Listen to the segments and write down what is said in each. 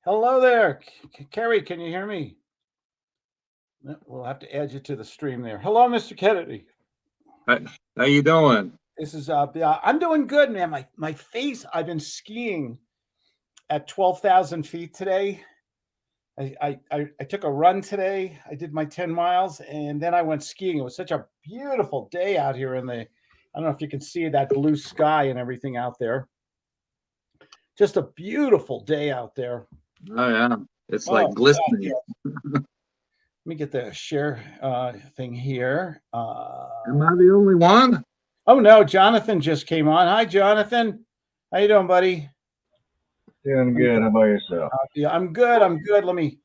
Hello there, Kerry. Can you hear me? No, we'll have to add you to the stream there. Hello, Mr. Kennedy. How, how you doing? This is I'm doing good, man. My face. I've been skiing at 12,000 feet today. I took a run today. I did my 10 miles, and then I went skiing. It was such a beautiful day out here in the. I don't know if you can see that blue sky and everything out there. Just a beautiful day out there. Oh yeah, it's like glistening. Yeah. Let me get the share thing here. Am I the only one? Oh no, Jonathan just came on. Hi, Jonathan. How you doing, buddy? Doing good. How about yourself? Yeah, I'm good. I'm good. Let me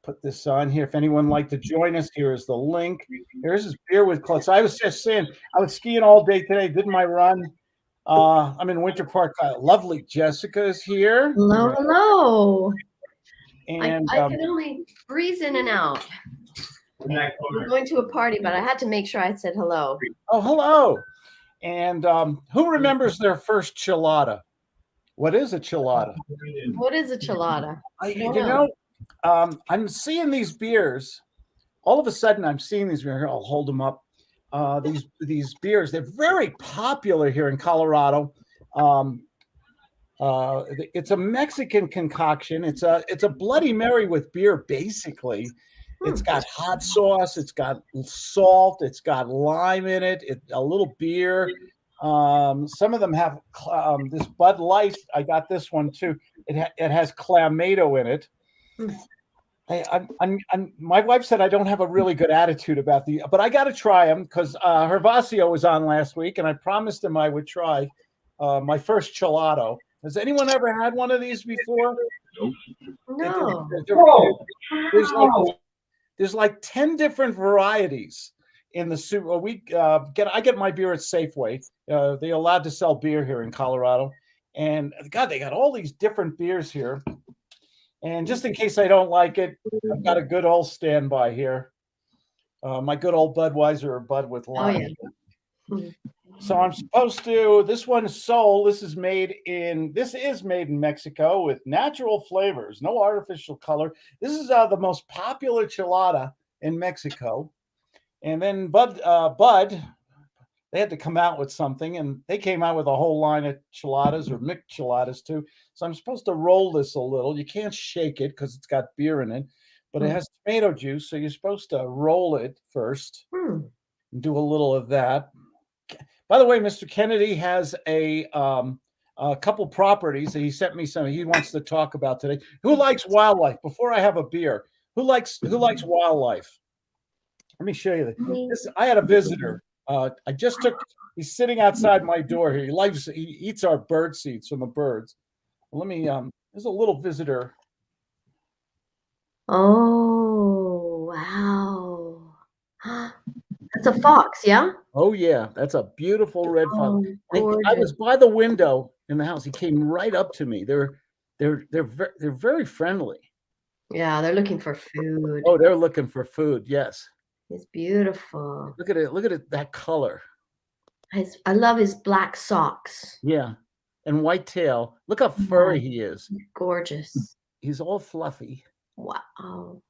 put this on here. If anyone would like to join us, here is the link. Here's this beer with Claude. So I was just saying, I was skiing all day today. Did my run. I'm in Winter Park. Lovely Jessica is here. Hello, hello. And I can only breeze in and out. I'm going to a party, but I had to make sure I said hello. Oh, hello. And who remembers their first chilada? What is a chilada? What is a chilada? I'm seeing these beers. All of a sudden, I'm seeing these beers. I'll hold them up. These beers, they're very popular here in Colorado. It's a Mexican concoction. It's a Bloody Mary with beer, basically. It's got hot sauce. It's got salt. It's got lime in it. A little beer. Some of them have this Bud Light. I got this one too. It has clamato in it. My wife said I don't have a really good attitude about but I got to try them because Hervasio was on last week, and I promised him I would try my first chilado. Has anyone ever had one of these before? No. There's like 10 different varieties in the super. I get my beer at Safeway. They're allowed to sell beer here in Colorado, and God, they got all these different beers here. And just in case I don't like it, I've got a good old standby here. My good old Budweiser or Bud with lime. Oh, yeah. So I'm supposed to. This one's Sol. This is made in Mexico with natural flavors, no artificial color. This is the most popular chilada in Mexico. And then Bud, they had to come out with something, and they came out with a whole line of chiladas or mixed chiladas too. So I'm supposed to roll this a little. You can't shake it because it's got beer in it, but it has tomato juice, so you're supposed to roll it first and do a little of that. By the way, Mr. Kennedy has a couple properties that he sent me some he wants to talk about today. Who likes wildlife? Before I have a beer, who likes wildlife? Let me show you this. I had a visitor. He's sitting outside my door here. He eats our bird seeds from the birds. Let me, there's a little visitor. Oh, wow. That's a fox, yeah? Oh, yeah. That's a beautiful red fox. Oh, I was by the window in the house. He came right up to me. They're very friendly. Yeah, they're looking for food. Oh, they're looking for food. Yes. It's beautiful. Look at it. Look at it. That color. I love his black socks. Yeah. And white tail. Look how furry he is. Gorgeous. He's all fluffy. Wow.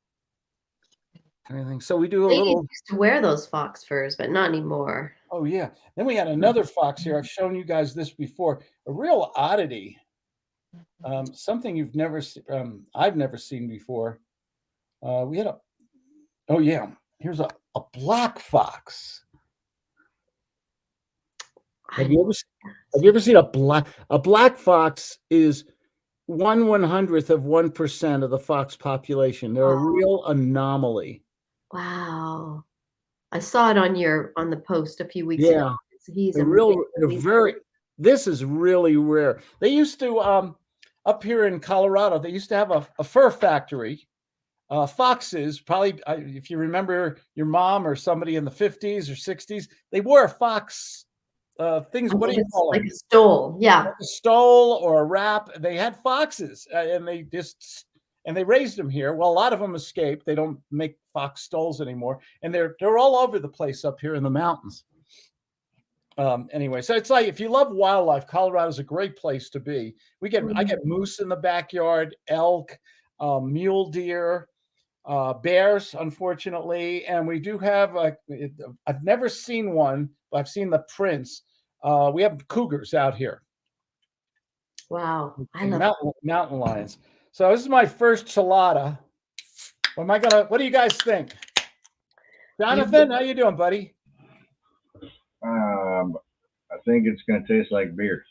Everything. So we do a They little. used to wear those fox furs, but not anymore. Oh, yeah. Then we had another fox here. I've shown you guys this before. A real oddity. Something I've never seen before. We had here's a black fox. Have you ever seen a black fox is 1/100th of 1% of the fox population. They're a real anomaly. Wow. I saw it on the post a few weeks ago. This is really rare. They used to up here in Colorado, they used to have a fur factory. Foxes, probably if you remember your mom or somebody in the 50s or 60s, they wore fox things. What do you call it? Like a stole, yeah. Like a stole or a wrap. They had foxes, and they raised them here. Well, a lot of them escaped. They don't make fox stoles anymore, and they're all over the place up here in the mountains. Anyway, so it's like if you love wildlife, Colorado's a great place to be. I get moose in the backyard, elk, mule deer, bears, unfortunately, and we do have I've never seen one, but I've seen the prints. We have cougars out here. Wow. I And love mountain lions. So this is my first chelada. What do you guys think? Jonathan, how you doing, buddy? I think it's going to taste like beer.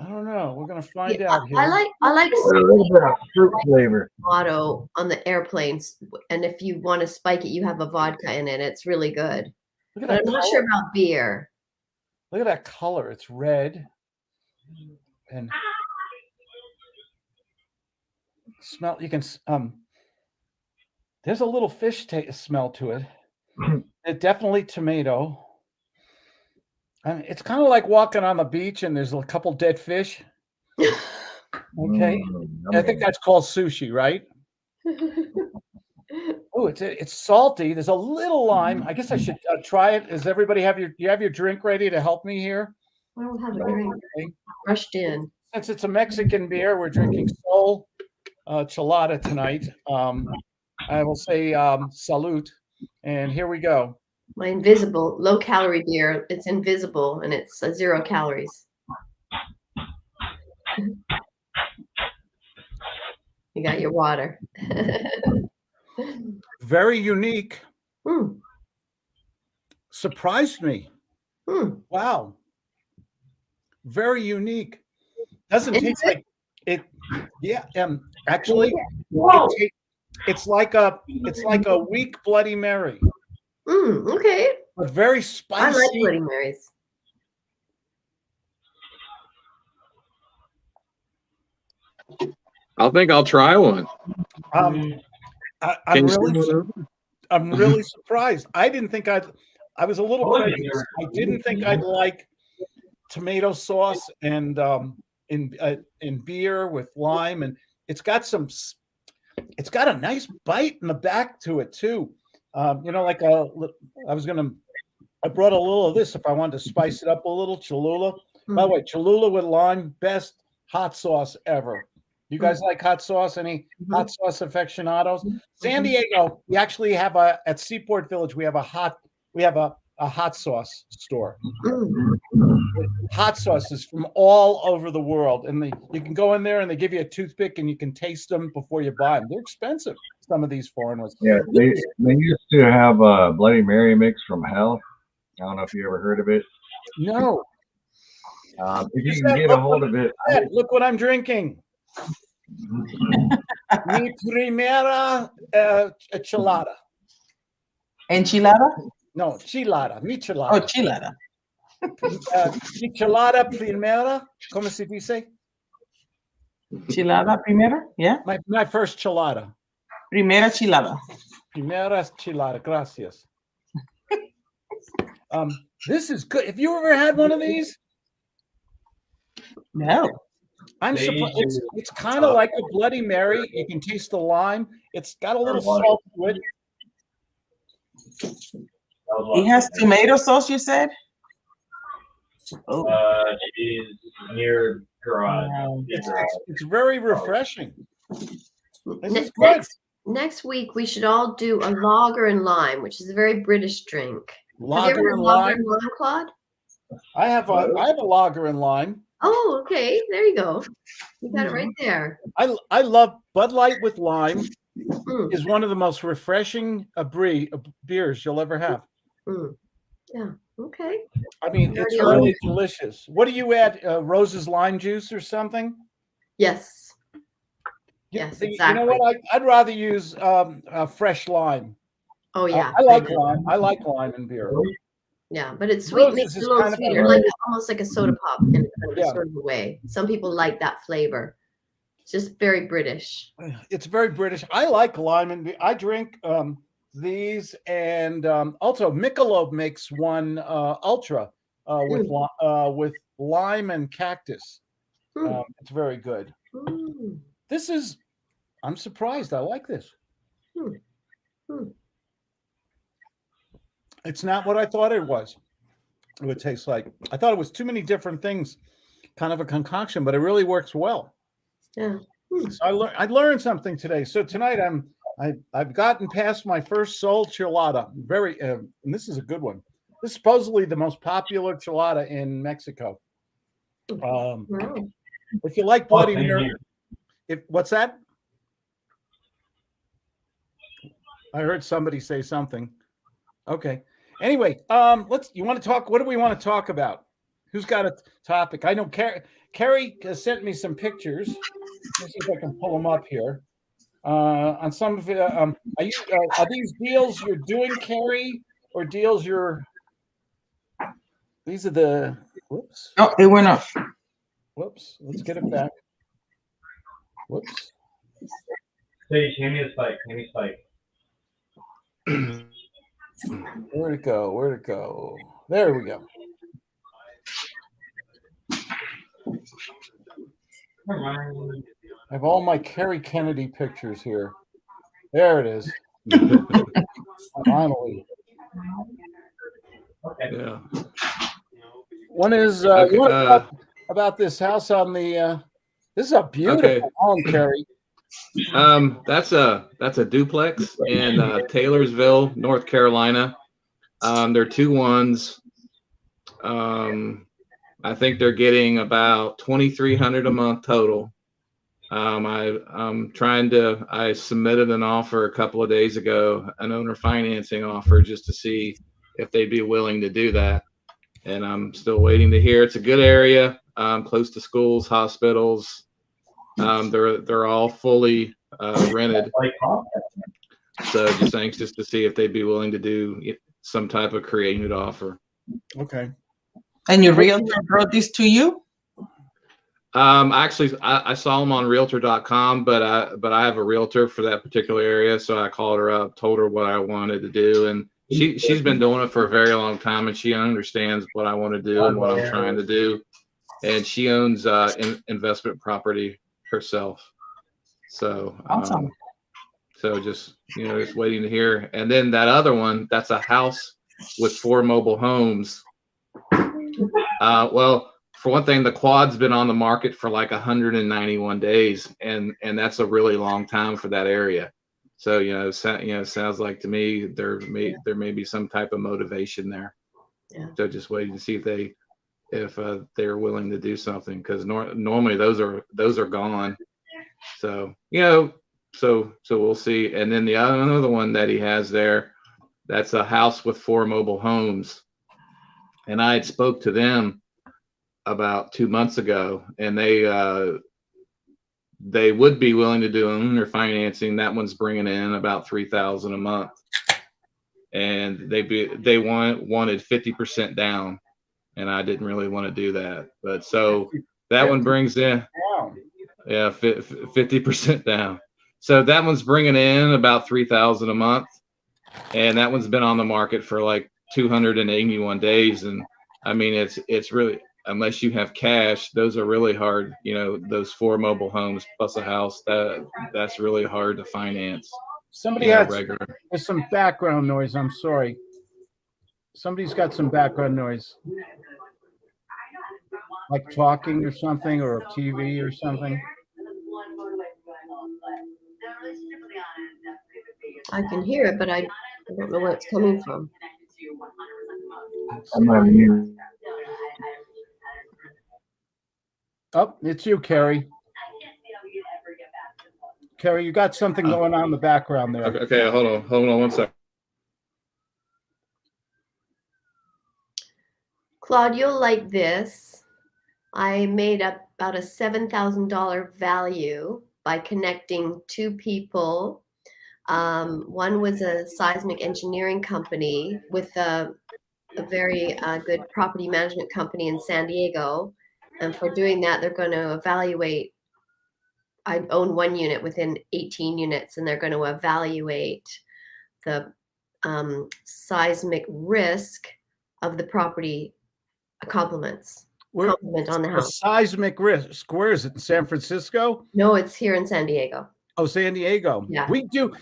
I don't know. We're gonna find out here. I like A little bit of fruit flavor. auto on the airplanes, and if you want to spike it, you have a vodka in it. It's really good. Look at But that I'm not color. sure about beer. Look at that color. It's red. And smell. You can there's a little fish smell to it. It definitely tomato. It's kind of like walking on the beach and there's a couple dead fish. Okay, I think that's called sushi, right? Oh, it's salty. There's a little lime. I guess I should try it. Does everybody have your drink ready to help me here? I don't have a drink. Rushed in. Since it's a Mexican beer, we're drinking Sol Chelada tonight. I will say salute, and here we go. My invisible low calorie beer. It's invisible and it's 0 calories. You got your water. Very unique. Mm. Surprised me. Mm. Wow. Very unique. Doesn't taste like it. Yeah. Actually, it's like a weak Bloody Mary. Okay. But very spicy. I like Bloody Marys. I think I'll try one. I'm really surprised. I didn't think I was a little prejudiced. I didn't think I'd like tomato sauce and in beer with lime, and it's got a nice bite in the back to it too. I brought a little of this if I wanted to spice it up a little. Cholula. By the way, Cholula with lime, best hot sauce ever. You guys like hot sauce? Any hot sauce aficionados? San Diego, we actually have at Seaport Village, we have a hot sauce store. Hot sauces from all over the world, and you can go in there and they give you a toothpick and you can taste them before you buy them. They're expensive, some of these foreign ones. Yeah, they used to have a Bloody Mary mix from hell. I don't know if you ever heard of it. No. If you can get a hold of it. Look what I'm drinking. Mi primera chelada. Enchilada? No, chilada. Mi chelada. Oh, chilada. Mi chelada primera. ¿Cómo se dice? Chilada primera? Yeah. My first chelada. Primera chilada. Primera chelada. Gracias. This is good. Have you ever had one of these? No. I'm surprised. It's kind of like a Bloody Mary. You can taste the lime. It's got a little salt to it. It has tomato sauce, you said? Oh. It is near garage. It's very refreshing. This is good. Next week, we should all do a lager and lime, which is a very British drink. Lager have you ever and had lager lime? and lime, Claude? I have a lager and lime. Oh, okay. There you go. You got it right there. I love Bud Light with lime. Is one of the most refreshing beers you'll ever have. Yeah. Okay. I mean, it's really delicious. What do you add? Rose's lime juice or something? Yes. Yes, exactly. You know what? I'd rather use fresh lime. Oh yeah. I like lime. I like lime in beer. Yeah, but it's sweet. Makes it a little sweeter, almost like a soda pop in sort of a way. Some people like that flavor. It's just very British. It's very British. I like lime and I drink these, and also Michelob makes one ultra with lime and cactus. It's very good. I'm surprised. I like this. It's not what I thought it was. it would taste like. I thought it was too many different things, kind of a concoction, but it really works well. Yeah. So I learned something today. So tonight I've gotten past my first soul chilada. Very, and this is a good one. This is supposedly the most popular chilada in Mexico. Wow. If you like Bloody Mary, what's that? I heard somebody say something. Okay. Anyway, you want to talk? What do we want to talk about? Who's got a topic? I know Carrie sent me some pictures. Let's see if I can pull them up here. On some of it, are these deals you're doing, Carrie, or deals you're? These are the. Whoops. No, they were not. Whoops. Let's get it back. Whoops. Hey, hand me a spike. Hand me a spike. Where'd it go? Where'd it go? There we go. I have all my Kerry Kennedy pictures here. There it is. Finally. Okay. Yeah. One is you want to talk about this house on the this is a beautiful home, Kerry. That's a duplex in Taylorsville, North Carolina. They're 2-1s. I think they're getting about $2,300 a month total. I submitted an offer a couple of days ago, an owner financing offer, just to see if they'd be willing to do that. And I'm still waiting to hear. It's a good area, close to schools, hospitals. They're all fully rented. So just anxious to see if they'd be willing to do some type of created offer. Okay. And your realtor brought this to you? Actually, I saw them on realtor.com, but I have a realtor for that particular area. So I called her up, told her what I wanted to do. And she's been doing it for a very long time, and she understands what I want to do and what I'm trying to do. And she owns investment property herself. So, Awesome. So just waiting to hear. And then that other one, that's a house with 4 mobile homes. Well, for one thing, the quad's been on the market for like 191 days, and that's a really long time for that area. So sounds like to me there may be some type of motivation there. Yeah. So just waiting to see if they're willing to do something, because normally those are gone. So so we'll see. And then the other one that he has there, that's a house with 4 mobile homes, and I had spoke to them about 2 months ago, and they would be willing to do owner financing. That one's bringing in about $3,000 a month, and they wanted 50% down, and I didn't really want to do that. But so that one brings in 50% down. So that one's bringing in about $3,000 a month, and that one's been on the market for like 281 days. And I mean, it's really, unless you have cash, those are really hard. Those 4 mobile homes plus a house, that's really hard to finance. Somebody there's some background noise. I'm sorry. Somebody's got some background noise, like talking or something, or a TV or something. I can hear it, but I don't know where it's coming from. I'm not here. Oh, it's you, Carrie. Carrie, you got something going on in the background there. Okay, hold on 1 second. Claude, you'll like this. I made up about a $7,000 value by connecting 2 people. One was a seismic engineering company with a very good property management company in San Diego. And for doing that, they're going to evaluate. I own 1 unit within 18 units, and they're going to evaluate the seismic risk of the property complement on the house. Seismic risk. Where is it? In San Francisco? No, it's here in San Diego. Oh, San Diego. Yeah. We do.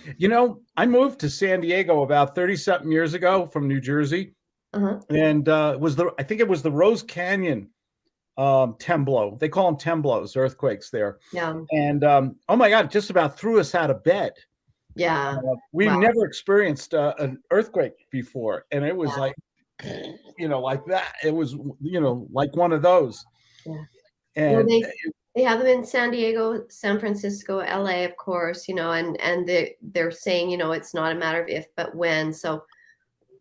I moved to San Diego about 30-something years ago from New Jersey. and I think it was the Rose Canyon Temblo. They call them Temblos, earthquakes there. Yeah. And oh my God, it just about threw us out of bed. Yeah. We've Wow. never experienced an earthquake before, and it was Yeah. like, like that. It was, like one of those. Yeah. And Well, they have them in San Diego, San Francisco, LA, of course, and they're saying, it's not a matter of if, but when. So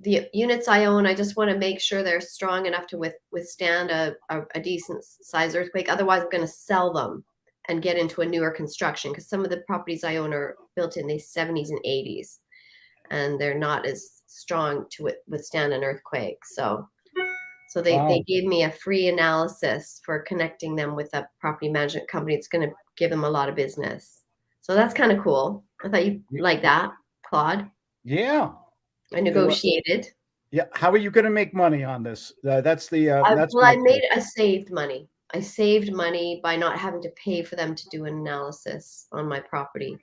the units I own, I just want to make sure they're strong enough to withstand a decent size earthquake. Otherwise, I'm going to sell them and get into a newer construction, because some of the properties I own are built in the 70s and 80s, and they're not as strong to withstand an earthquake. So they gave me a free analysis for connecting them with a property management company. It's going to give them a lot of business. So that's kind of cool. I thought you'd like that, Claude. Yeah. I negotiated. Yeah. How are you going to make money on this? That's the. I saved money. I saved money by not having to pay for them to do an analysis on my property.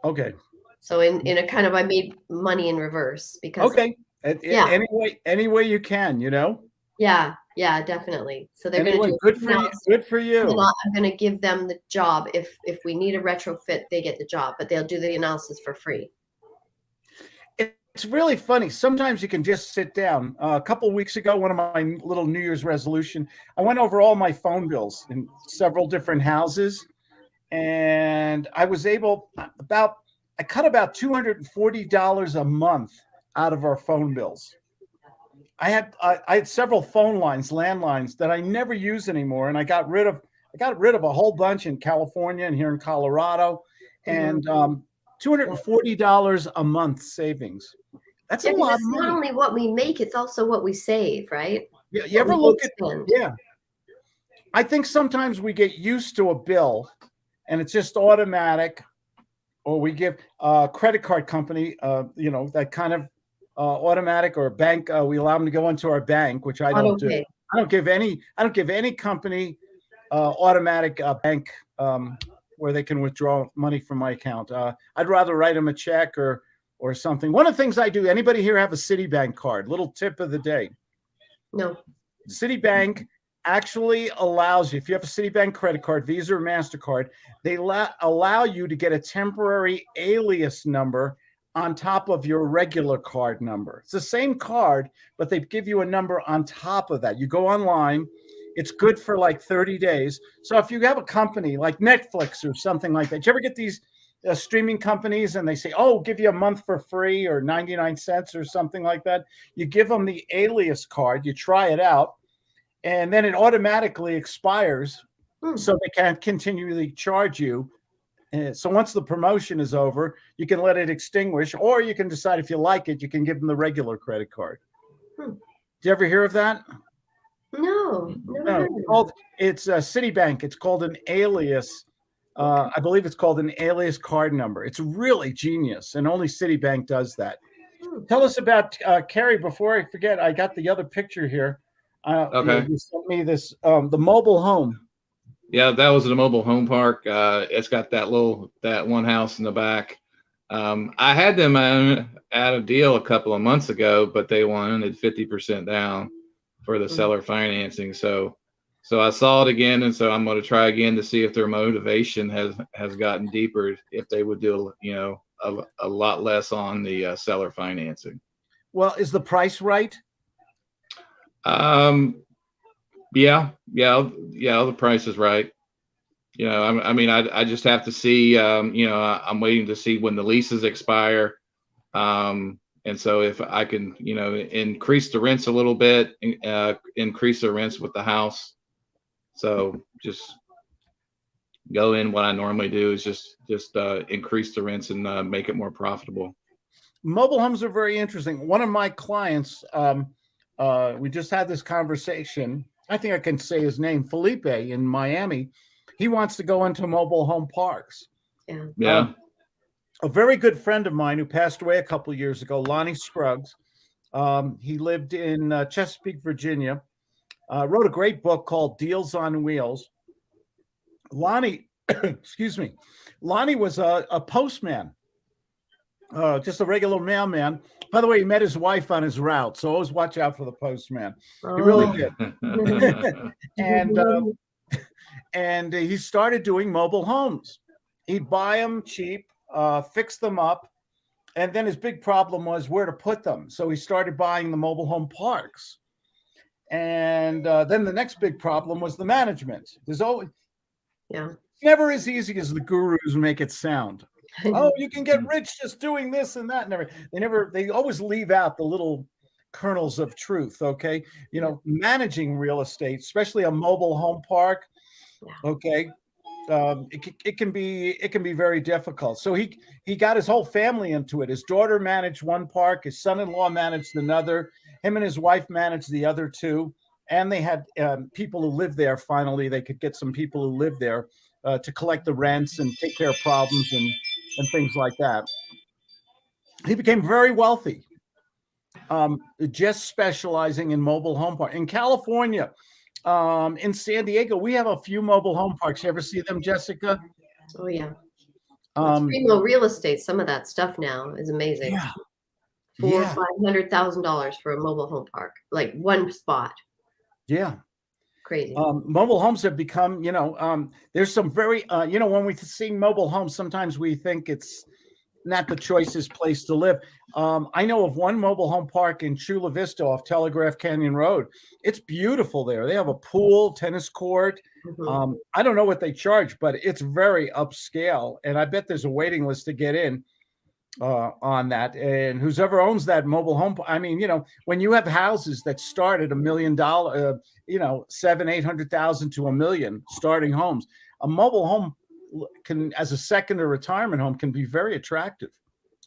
Okay. So in a kind of, I made money in reverse because. Okay. Any way you can, Yeah, definitely. So they're anyway, going to do good for you. Good for you. I'm going to give them the job. If we need a retrofit, they get the job, but they'll do the analysis for free. It's really funny. Sometimes you can just sit down. A couple of weeks ago, one of my little New Year's resolution, I went over all my phone bills in several different houses, and I was able I cut about $240 a month out of our phone bills. I had several phone lines, landlines that I never use anymore, and I got rid of a whole bunch in California and here in Colorado, and $240 a month savings. That's a lot of money. Not only what we make, it's also what we save, right? Yeah. You ever look at Yeah. I think sometimes we get used to a bill, and it's just automatic, or we give a credit card company, that kind of automatic, or bank. We allow them to go into our bank, which I don't do. I don't give any company automatic bank where they can withdraw money from my account. I'd rather write them a check or something. One of the things I do. Anybody here have a Citibank card? Little tip of the day. No. Citibank actually allows you, if you have a Citibank credit card, Visa or MasterCard, they allow you to get a temporary alias number on top of your regular card number. It's the same card, but they give you a number on top of that. You go online. It's good for like 30 days. So if you have a company like Netflix or something like that, you ever get these streaming companies and they say, oh, give you a month for free or 99 cents or something like that. You give them the alias card, you try it out, and then it automatically expires. So they can't continually charge you. So once the promotion is over, you can let it extinguish, or you can decide if you like it, you can give them the regular credit card. Did you ever hear of that? No. It's Citibank. It's called an alias. I believe it's called an alias card number. It's really genius, and only Citibank does that. Tell us about Carrie. Before I forget, I got the other picture here. Okay. You sent me this, the mobile home. Yeah, that was the mobile home park. It's got that one house in the back. I had them at a deal a couple of months ago, but they wanted 50% down for the seller financing. So I saw it again, and so I'm going to try again to see if their motivation has gotten deeper, if they would do a lot less on the seller financing. Well, is the price right? Yeah, the price is right. I just have to see. I'm waiting to see when the leases expire, and so if I can, increase the rents a little bit, increase the rents with the house. So just go in. What I normally do is just increase the rents and make it more profitable. Mobile homes are very interesting. One of my clients, we just had this conversation. I think I can say his name, Felipe in Miami. He wants to go into mobile home parks. Yeah. A very good friend of mine who passed away a couple of years ago, Lonnie Scruggs. He lived in Chesapeake, Virginia. Wrote a great book called Deals on Wheels. Lonnie, excuse me. Lonnie was a postman. just a regular mailman. By the way, he met his wife on his route, so always watch out for the postman. He really Oh. did. And he started doing mobile homes. He'd buy them cheap, fix them up, and then his big problem was where to put them. So he started buying the mobile home parks. And then the next big problem was the management. There's always never as easy as the gurus make it sound. Oh, you can get rich just doing this and that. They always leave out the little kernels of truth. Okay. You know, managing real estate, especially a mobile home park. Okay. It can be very difficult. So he got his whole family into it. His daughter managed one park. His son-in-law managed another. Him and his wife managed the other two. And they had people who lived there. Finally, they could get some people who lived there to collect the rents and take care of problems and things like that. He became very wealthy, just specializing in mobile home park. In California, in San Diego, we have a few mobile home parks. You ever see them, Jessica? Oh, yeah. Primo real estate, some of that stuff now is amazing. Yeah. $400,000 or $500,000 for a mobile home park, like one spot. Yeah. Crazy. Mobile homes have become, there's some very, when we see mobile homes, sometimes we think it's not the choicest place to live. I know of one mobile home park in Chula Vista off Telegraph Canyon Road. It's beautiful there. They have a pool, tennis court. Mm-hmm. I don't know what they charge, but it's very upscale. And I bet there's a waiting list to get in on that. And whoever owns that mobile home, I mean, when you have houses that start at $1 million, $700,000 to $1 million starting homes, a mobile home can, as a second or retirement home, can be very attractive.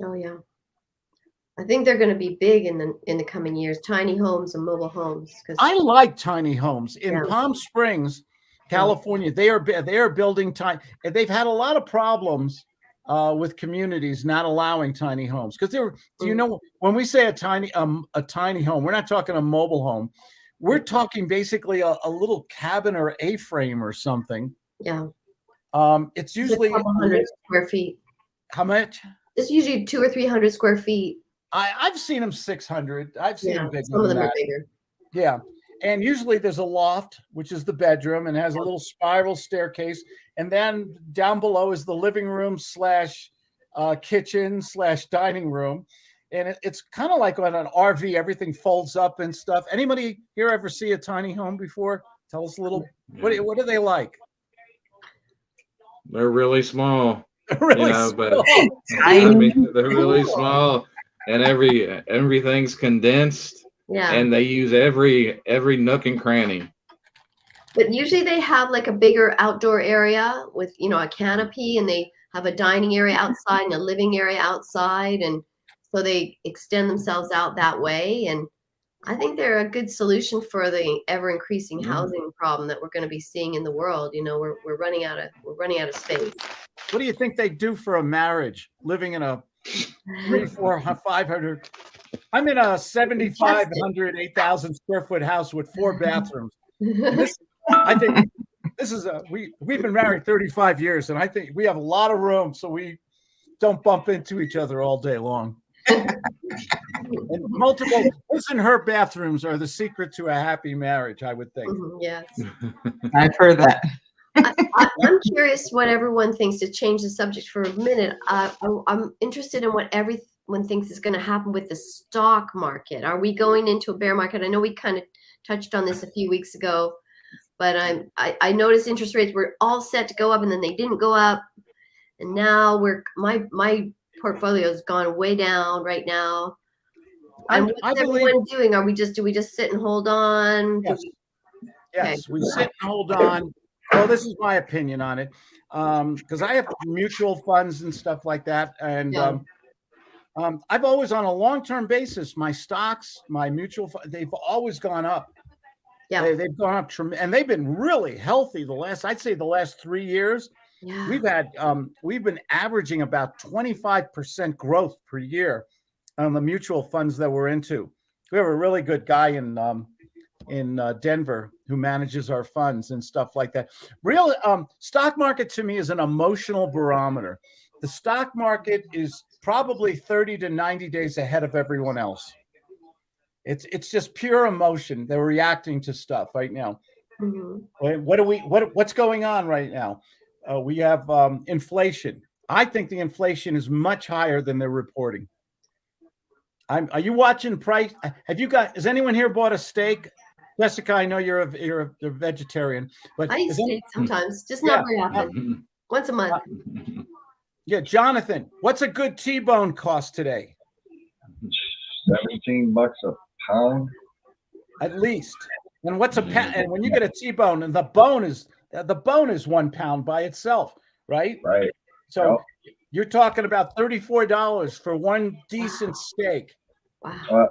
Oh yeah, I think they're going to be big in the coming years. Tiny homes and mobile homes. I like tiny homes in Palm Springs, California. They are building tiny. They've had a lot of problems with communities not allowing tiny homes because when we say a tiny home, we're not talking a mobile home. We're talking basically a little cabin or A-frame or something. Yeah. It's usually a couple hundred square feet. How much? It's usually 200 or 300 square feet. I've seen them 600. I've seen them bigger. Some of them are bigger. Yeah. And usually there's a loft, which is the bedroom, and has a little spiral staircase. And then down below is the living room / kitchen / dining room. And it's kind of like on an RV, everything folds up and stuff. Anybody here ever see a tiny home before? Tell us a little. What are they like? They're really small. Really but Tiny. they're really small, and everything's condensed. Yeah. And they use every nook and cranny. But usually they have like a bigger outdoor area with, a canopy, and they have a dining area outside and a living area outside. And so they extend themselves out that way. And I think they're a good solution for the ever increasing housing problem that we're going to be seeing in the world. We're running out of space. What do you think they do for a marriage living in a 300, 400, 500? I'm in a 7,500, 8,000 square foot house with 4 bathrooms. I think this is we've been married 35 years, and I think we have a lot of room, so we don't bump into each other all day long. And multiple his and her bathrooms are the secret to a happy marriage, I would think. Yes. I've heard that. I'm curious what everyone thinks, to change the subject for a minute. I'm interested in what everyone thinks is going to happen with the stock market. Are we going into a bear market? I know we kind of touched on this a few weeks ago, but I noticed interest rates were all set to go up, and then they didn't go up, and now my portfolio has gone way down right now. And what's everyone doing? Do we just sit and hold on? Yes, okay. We sit and hold on. Well, this is my opinion on it, because I have mutual funds and stuff like that, and I've always, on a long-term basis, my stocks, my mutual funds, they've always gone up. Yeah, they've gone up, and they've been really healthy. I'd say the last 3 years. Yeah. We've been averaging about 25% growth per year on the mutual funds that we're into. We have a really good guy in in Denver who manages our funds and stuff like that. Real stock market to me is an emotional barometer. The stock market is probably 30 to 90 days ahead of everyone else. It's just pure emotion. They're reacting to stuff right now. What's going on right now? We have inflation. I think the inflation is much higher than they're reporting. Are you watching price? Has anyone here bought a steak? Jessica, I know you're a vegetarian, but I eat steak sometimes, just not very often. Once a month. Yeah, Jonathan, what's a good T-bone cost today? $17 a pound. At least. And what's a pound? And when you get a T-bone, and the bone is 1 pound by itself, right? Right. So you're talking about $34 for one decent steak. Wow.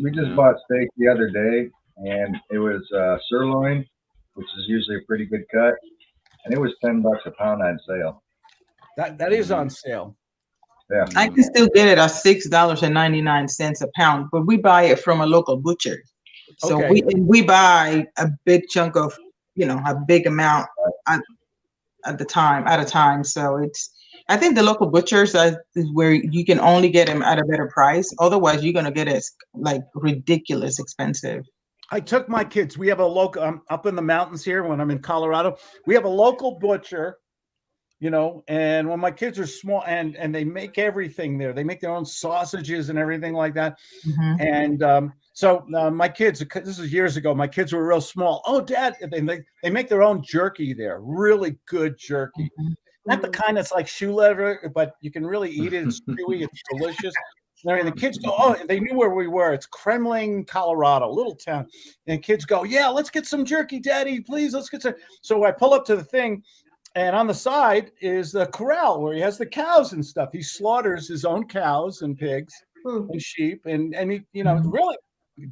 We just bought steak the other day, and it was sirloin, which is usually a pretty good cut, and it was $10 a pound on sale. That is on sale. Yeah. I can still get it at $6.99 a pound, but we buy it from a local butcher. So Okay. we buy a big chunk of, a big amount at a time. So I think the local butchers is where you can only get them at a better price. Otherwise, you're going to get it like ridiculous expensive. I took my kids. We have a local, I'm up in the mountains here when I'm in Colorado. We have a local butcher, and when my kids are small and they make everything there, they make their own sausages and everything like that. Mm-hmm. And so my kids, this is years ago, my kids were real small. Oh, Dad, they make their own jerky there. Really good jerky. Mm-hmm. Not the kind that's like shoe leather, but you can really eat it. It's chewy. It's delicious. And the kids go, oh, they knew where we were. It's Kremling, Colorado, little town. And kids go, yeah, let's get some jerky, Daddy, please. Let's get some. So I pull up to the thing, and on the side is the corral where he has the cows and stuff. He slaughters his own cows and pigs and sheep, and he, really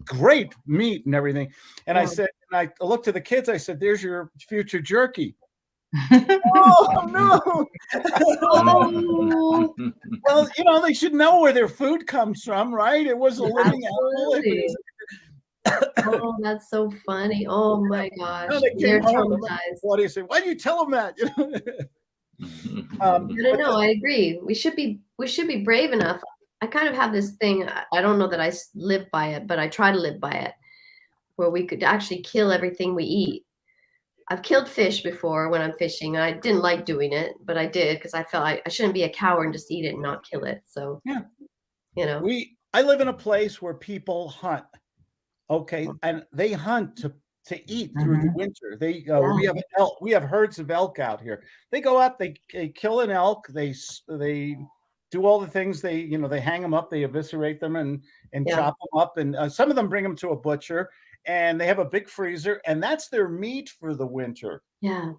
great meat and everything. And I said, and I looked to the kids. I said, "There's your future jerky." Oh no! Oh. Well, they should know where their food comes from, right? It was a living animal. Oh, that's so funny! Oh my gosh, They're traumatized. What do you say? Why do you tell them that? I don't know. I agree. We should be brave enough. I kind of have this thing. I don't know that I live by it, but I try to live by it, where we could actually kill everything we eat. I've killed fish before when I'm fishing. I didn't like doing it, but I did because I felt I shouldn't be a coward and just eat it and not kill it. So, I live in a place where people hunt. Okay, and they hunt to eat through the winter. We have herds of elk out here. They go out, they kill an elk, they do all the things. They hang them up, they eviscerate them and chop them up, and some of them bring them to a butcher. And they have a big freezer, and that's their meat for the winter. Yeah.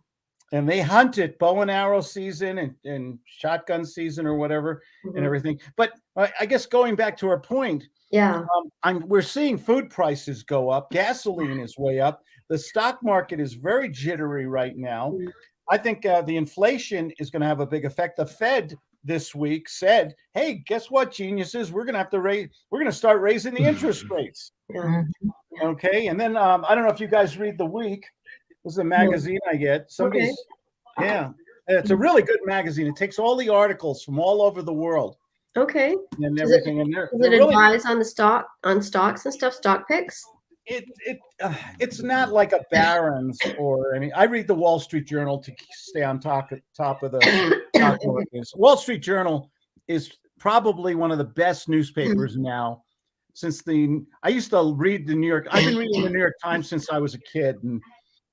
And they hunt it bow and arrow season and shotgun season or whatever and everything. But I guess going back to our point, we're seeing food prices go up. Gasoline is way up. The stock market is very jittery right now. I think the inflation is going to have a big effect. The Fed this week said, "Hey, guess what, geniuses? We're going to start raising the interest rates." Yeah. Okay, and then I don't know if you guys read The Week. This is a magazine I get. It's a really good magazine. It takes all the articles from all over the world. Okay. And everything. Does it advise on stocks and stuff, stock picks? It's not like a Barron's or any. I read the Wall Street Journal to stay on top of the stock markets. Wall Street Journal is probably one of the best newspapers now. I used to read the New York. I've been reading the New York Times since I was a kid, and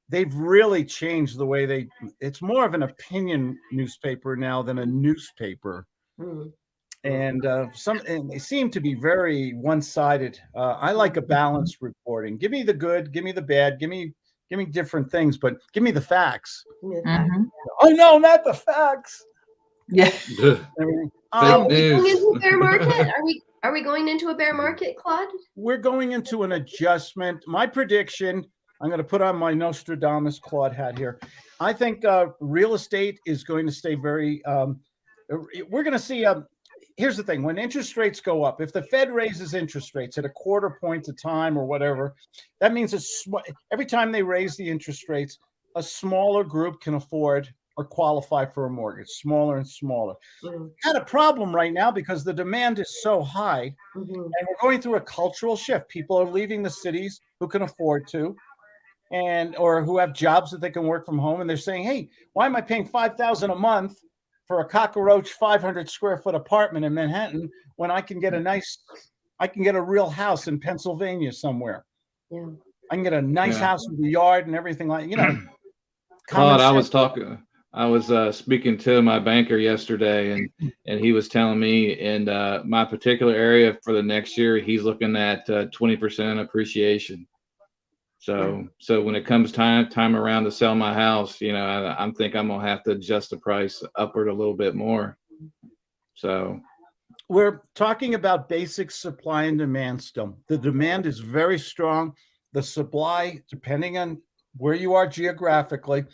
they've really changed the way it's more of an opinion newspaper now than a newspaper. And they seem to be very one-sided. I like a balanced reporting. Give me the good, give me the bad, give me different things, but give me the facts. Oh no, not the facts. Yeah. Are we going into a bear market? Are we going into a bear market, Claude? We're going into an adjustment. My prediction, I'm going to put on my Nostradamus Claude hat here. I think real estate is going to stay very. We're going to see here's the thing: when interest rates go up, if the Fed raises interest rates at a quarter point a time or whatever, that means every time they raise the interest rates, a smaller group can afford or qualify for a mortgage, smaller and smaller. Had a problem right now because the demand is so high, and we're going through a cultural shift. People are leaving the cities who can afford to, or who have jobs that they can work from home, and they're saying, "Hey, why am I paying $5,000 a month for a cockroach 500 square foot apartment in Manhattan when I can get a real house in Pennsylvania somewhere? Yeah. I can get a nice house with a yard and everything Claude, I was speaking to my banker yesterday, and he was telling me in my particular area for the next year, he's looking at 20% appreciation. So when it comes time around to sell my house, I'm think I'm gonna have to adjust the price upward a little bit more. So we're talking about basic supply and demand still. The demand is very strong. The supply, depending on where you are geographically,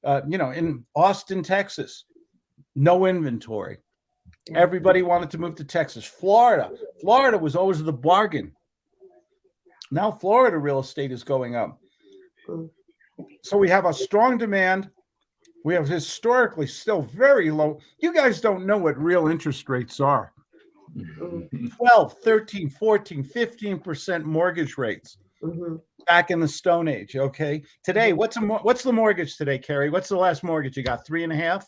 in Austin, Texas, no inventory. Everybody wanted to move to Texas. Florida was always the bargain. Now Florida real estate is going up. So we have a strong demand. We have historically still very low. You guys don't know what real interest rates are. 12, 13, 14, 15% mortgage rates back in the Stone Age. Okay. Today, what's the mortgage today, Carrie? What's the last mortgage you got? 3.5?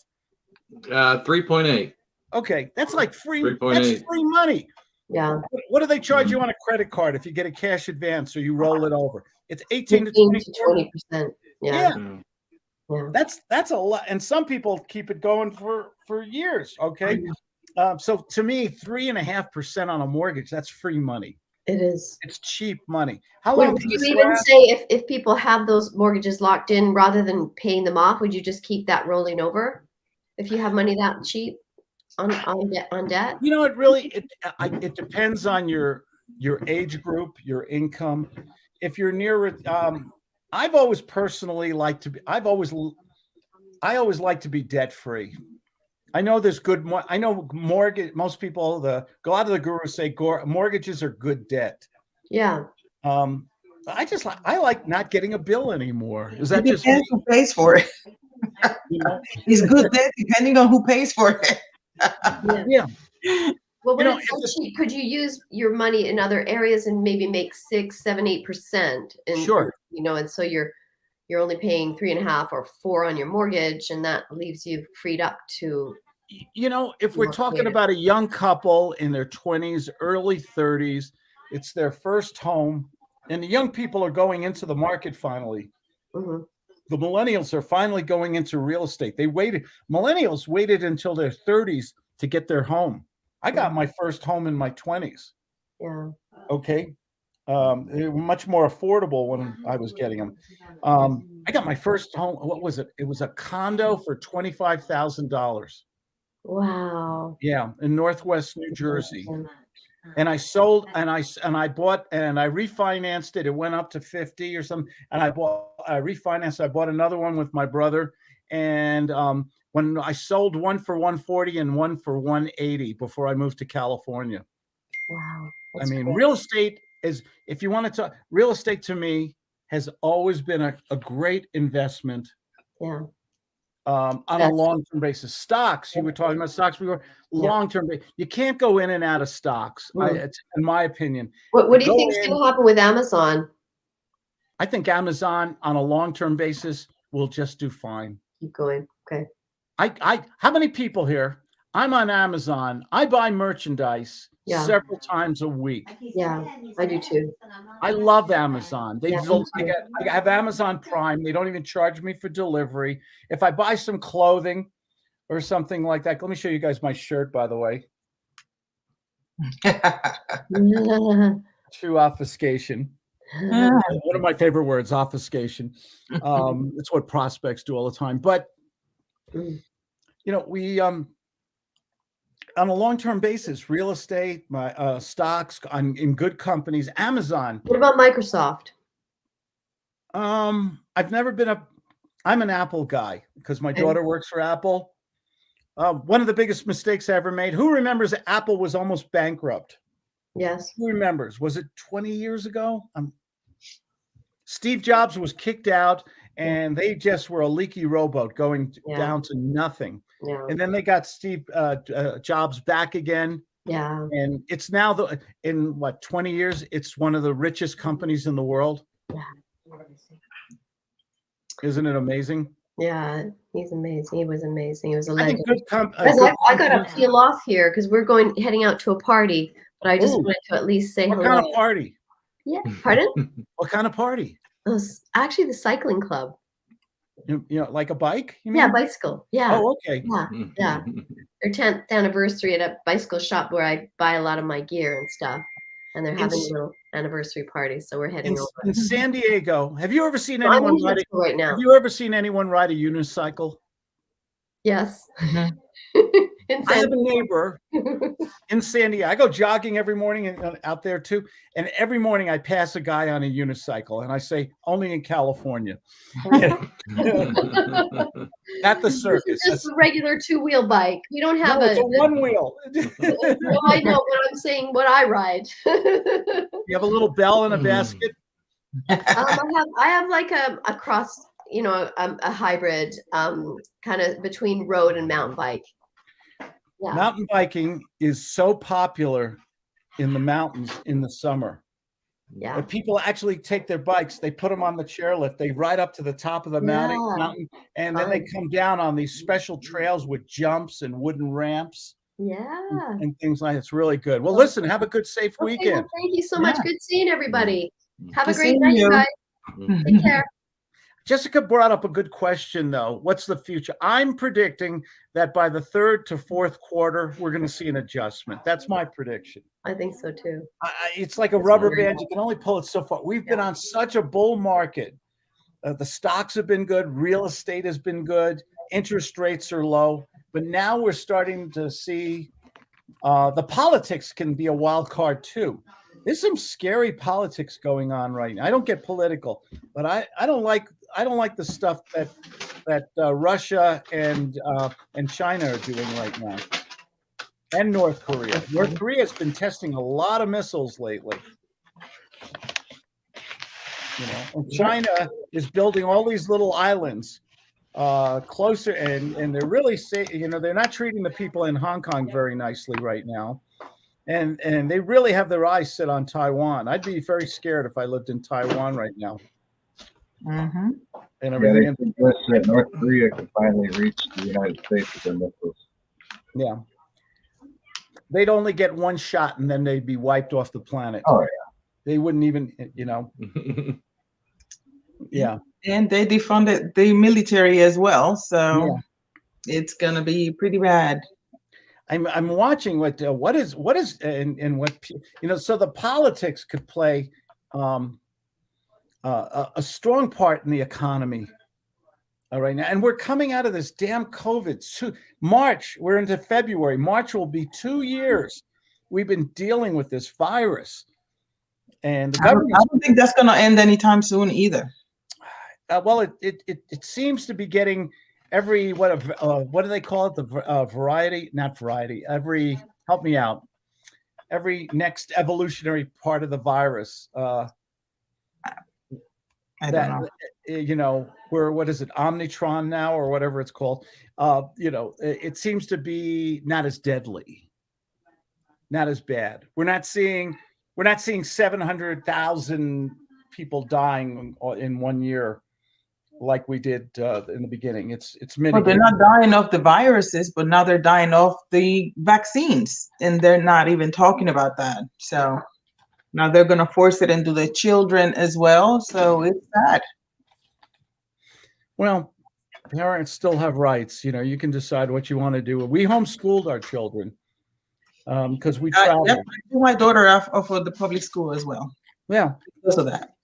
3.8. Okay. That's like free. 3.8. That's free money. Yeah. What do they charge you on a credit card if you get a cash advance or you roll it over? It's 18 to 20%. Yeah. That's a lot. And some people keep it going for years. Okay. So to me, 3.5% on a mortgage, that's free money. It is. It's cheap money. How long would you even say if people have those mortgages locked in rather than paying them off, would you just keep that rolling over if you have money that cheap on debt? It depends on your age group, your income. If you're near I've always personally liked to be I always like to be debt free. I know there's mortgage. Most people, a lot of the gurus say mortgages are good debt. Yeah. I like not getting a bill anymore. Is that just depends who pays for it? It's good debt depending on who pays for it. Yeah. Well, when it's so cheap, could you use your money in other areas and maybe make 6, 7, 8%? Sure. And so you're only paying 3.5 or 4 on your mortgage, and that leaves you freed up to. If we're talking about a young couple in their 20s, early 30s, it's their first home, and the young people are going into the market finally. The millennials are finally going into real estate. Millennials waited until their 30s to get their home. I got my first home in my 20s. Yeah. Okay. They were much more affordable when I was getting them. I got my first home. What was it? It was a condo for $25,000. Wow. Yeah, in Northwest New Jersey. And I sold, and I bought, and I refinanced it. It went up to 50 or something. And I refinanced. I bought another one with my brother. And when I sold one for 140 and one for 180 before I moved to California. Wow. I mean, real estate is, if you want to talk, real estate to me has always been a great investment. Yeah. On a long-term basis. Stocks, you were talking about stocks before. Long-term, you can't go in and out of stocks. In my opinion. What do you think is going to happen with Amazon? I think Amazon on a long-term basis will just do fine. Keep going. Okay. How many people here? I'm on Amazon. I buy merchandise several times a week. Yeah, I do too. I love Amazon. I have Amazon Prime. They don't even charge me for delivery. If I buy some clothing or something like that, let me show you guys my shirt, by the way. True obfuscation. One of my favorite words, obfuscation. It's what prospects do all the time. But we on a long-term basis, real estate, my stocks in good companies, Amazon. What about Microsoft? I've never been I'm an Apple guy because my daughter works for Apple. One of the biggest mistakes I ever made. Who remembers Apple was almost bankrupt? Yes. Who remembers? Was it 20 years ago? Steve Jobs was kicked out, and they just were a leaky rowboat going down to nothing. Yeah. And then they got Steve Jobs back again. Yeah. And it's now in what, 20 years, it's one of the richest companies in the world. Yeah. Isn't it amazing? Yeah, he's amazing. He was amazing. He was a I think legend. I I got to peel off here because we're heading out to a party, but I just wanted to at least say hello. What kind of party? Yeah, pardon? What kind of party? Actually, the cycling club. You know, like a bike? You mean? Yeah, bicycle. Yeah. Oh, okay. Yeah. Their 10th anniversary at a bicycle shop where I buy a lot of my gear and stuff. And they're having a little anniversary party, so we're heading over. In San Diego, have you ever seen anyone ride right now? Have you ever seen anyone ride a unicycle? Yes. I have a neighbor in San Diego. I go jogging every morning out there too, and every morning I pass a guy on a unicycle, and I say, "Only in California." At the circus. It's just a regular 2-wheel bike. We don't have it's a one wheel. No, I know, but I'm saying what I ride. You have a little bell in a basket. I have like a cross, a hybrid, kind of between road and mountain bike. Yeah. Mountain biking is so popular in the mountains in the summer. Yeah. But people actually take their bikes, they put them on the chairlift, they ride up to the top of the mountain, and then they come down on these special trails with jumps and wooden ramps. Yeah. And things like that. It's really good. Well, listen, have a good, safe weekend. Well, thank you so much. Good seeing everybody. Have a Good great night, seeing guys. Take care. Jessica brought up a good question, though. What's the future? I'm predicting that by the 3rd to 4th quarter, we're going to see an adjustment. That's my prediction. I think so, too. It's like a rubber band. You can only pull it so far. We've been on such a bull market. The stocks have been good. Real estate has been good. Interest rates are low. But now we're starting to see the politics can be a wild card, too. There's some scary politics going on right now. I don't get political, but I don't like the stuff that Russia and China are doing right now, and North Korea. North Korea has been testing a lot of missiles lately. And China is building all these little islands closer, and they're really they're not treating the people in Hong Kong very nicely right now. And they really have their eyes set on Taiwan. I'd be very scared if I lived in Taiwan right now. Mm-hmm. And everything. That North Korea could finally reach the United States with their missiles. Yeah. They'd only get one shot and then they'd be wiped off the planet. Oh, yeah. They wouldn't even, Yeah. And they defunded the military as well. So it's going to be pretty bad. I'm watching what is and what so the politics could play a strong part in the economy right now, and we're coming out of this damn COVID. March, we're into February. March will be 2 years. We've been dealing with this virus, and the government. I don't think that's going to end anytime soon either. Well, it seems to be getting. Every what do they call it? Help me out. Every next evolutionary part of the virus. I don't know. What is it? Omnitron now, or whatever it's called. It seems to be not as deadly, not as bad. We're not seeing 700,000 people dying in 1 year. Like we did in the beginning. It's mitigated. Well, they're not dying of the viruses, but now they're dying of the vaccines, and they're not even talking about that. So now they're going to force it into the children as well. So it's sad. Well, parents still have rights. You can decide what you want to do. We homeschooled our children because we traveled. I do my daughter off of the public school as well. Yeah, because of that.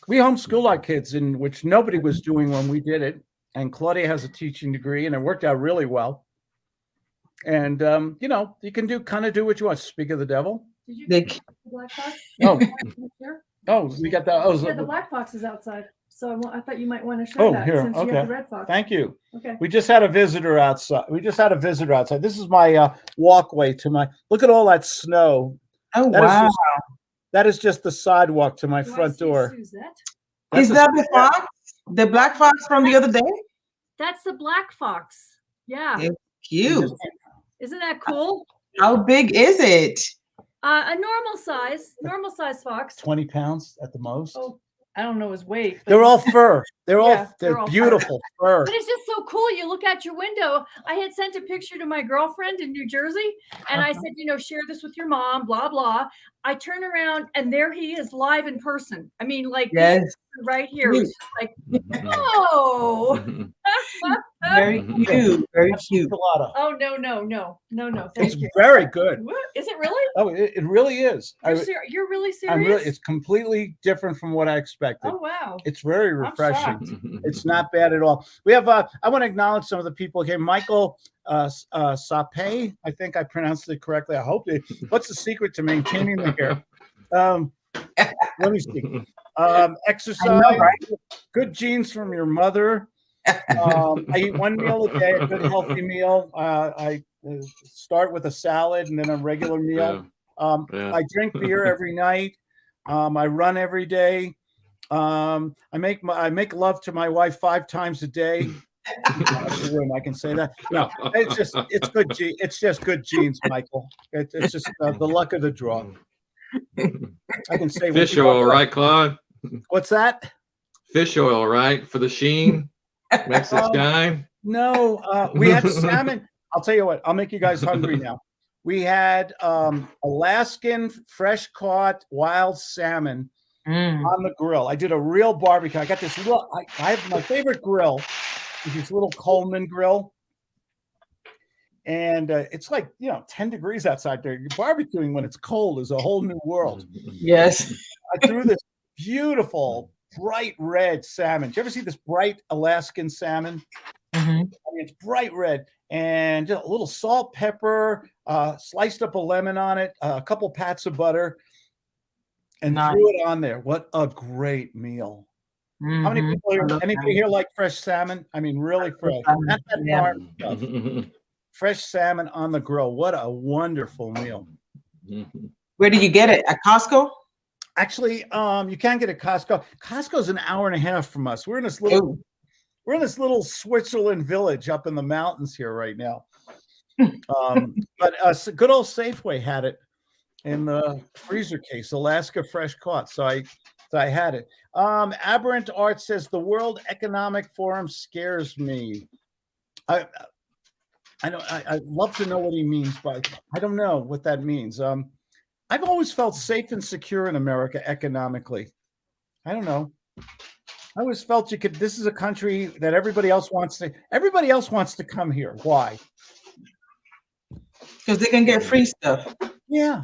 We homeschool our kids, in which nobody was doing when we did it. And Claude has a teaching degree, and it worked out really well. And you can do what you want. Speak of the devil. Did you get the black box? Oh, we got that. Yeah, the black box is outside. So I thought you might want to show Oh, that here. since you Okay. have the red fox. Thank you. Okay. We just had a visitor outside. This is my walkway to my. Look at all that snow. Oh, That is wow. that is just the sidewalk to my Do I front see door. Suzette? Is That's that the fox? The black fox from the other day? That's the black fox. Yeah. It's cute. Isn't that cool? How big is it? A normal size fox. 20 pounds at the most. Oh, I don't know his weight. but They're all he's- fur. They're Yeah, they're all fur. beautiful fur. But it's just so cool. You look out your window. I had sent a picture to my girlfriend in New Jersey, and I said, share this with your mom, blah, blah. I turn around, and there he is live in person. I mean, like, this Yes. is right here. It was just like, oh. Very cute. Very cute. Enchilada. Oh, no. Thank It's you. very good. What? Is it really? Oh, it really is. You're really I'm serious? really. It's completely different from what I expected. Oh, wow. It's very I'm refreshing. shocked. It's not bad at all. We have. I want to acknowledge some of the people here. Michael Sape. I think I pronounced it correctly. I hope it. What's the secret to maintaining the hair? Let me see. Exercise. I know, right? Good genes from your mother. I eat one meal a day, a good healthy meal. I start with a salad and then a regular meal. Yeah. I drink beer every night. I run every day. I make love to my wife 5 times a day. I can say that. No, it's good. It's just good genes, Michael. It's just the luck of the draw. I can say Fish oil, right, Claude? What's that? Fish oil, right? For the sheen? Makes it shine? No, we had salmon. I'll tell you what, I'll make you guys hungry now. We had Alaskan fresh caught wild salmon on the grill. I did a real barbecue. I got this little, I have my favorite grill, is this little Coleman grill. And it's like, 10 degrees outside there. You're barbecuing when it's cold is a whole new world. Yes. I threw this beautiful, bright red salmon. Did you ever see this bright Alaskan salmon? Mm-hmm. I mean, it's bright red and just a little salt, pepper, sliced up a lemon on it, a couple pats of butter, and threw it on there. What a great meal. Mm-hmm. How many people here? Anybody here like fresh salmon? I mean, really fresh. Not that farm stuff. Fresh salmon on the grill. What a wonderful meal. Where did you get it? At Costco? Actually, you can't get it at Costco. Costco's an hour and a half from us. We're in this little Switzerland village up in the mountains here right now. But good old Safeway had it in the freezer case, Alaska fresh caught. So I had it. Aberrant Art says the World Economic Forum scares me. I'd love to know what he means, but I don't know what that means. I've always felt safe and secure in America economically. I don't know. I always felt this is a country that everybody else wants to come here. Why? Because they can get free stuff. Yeah.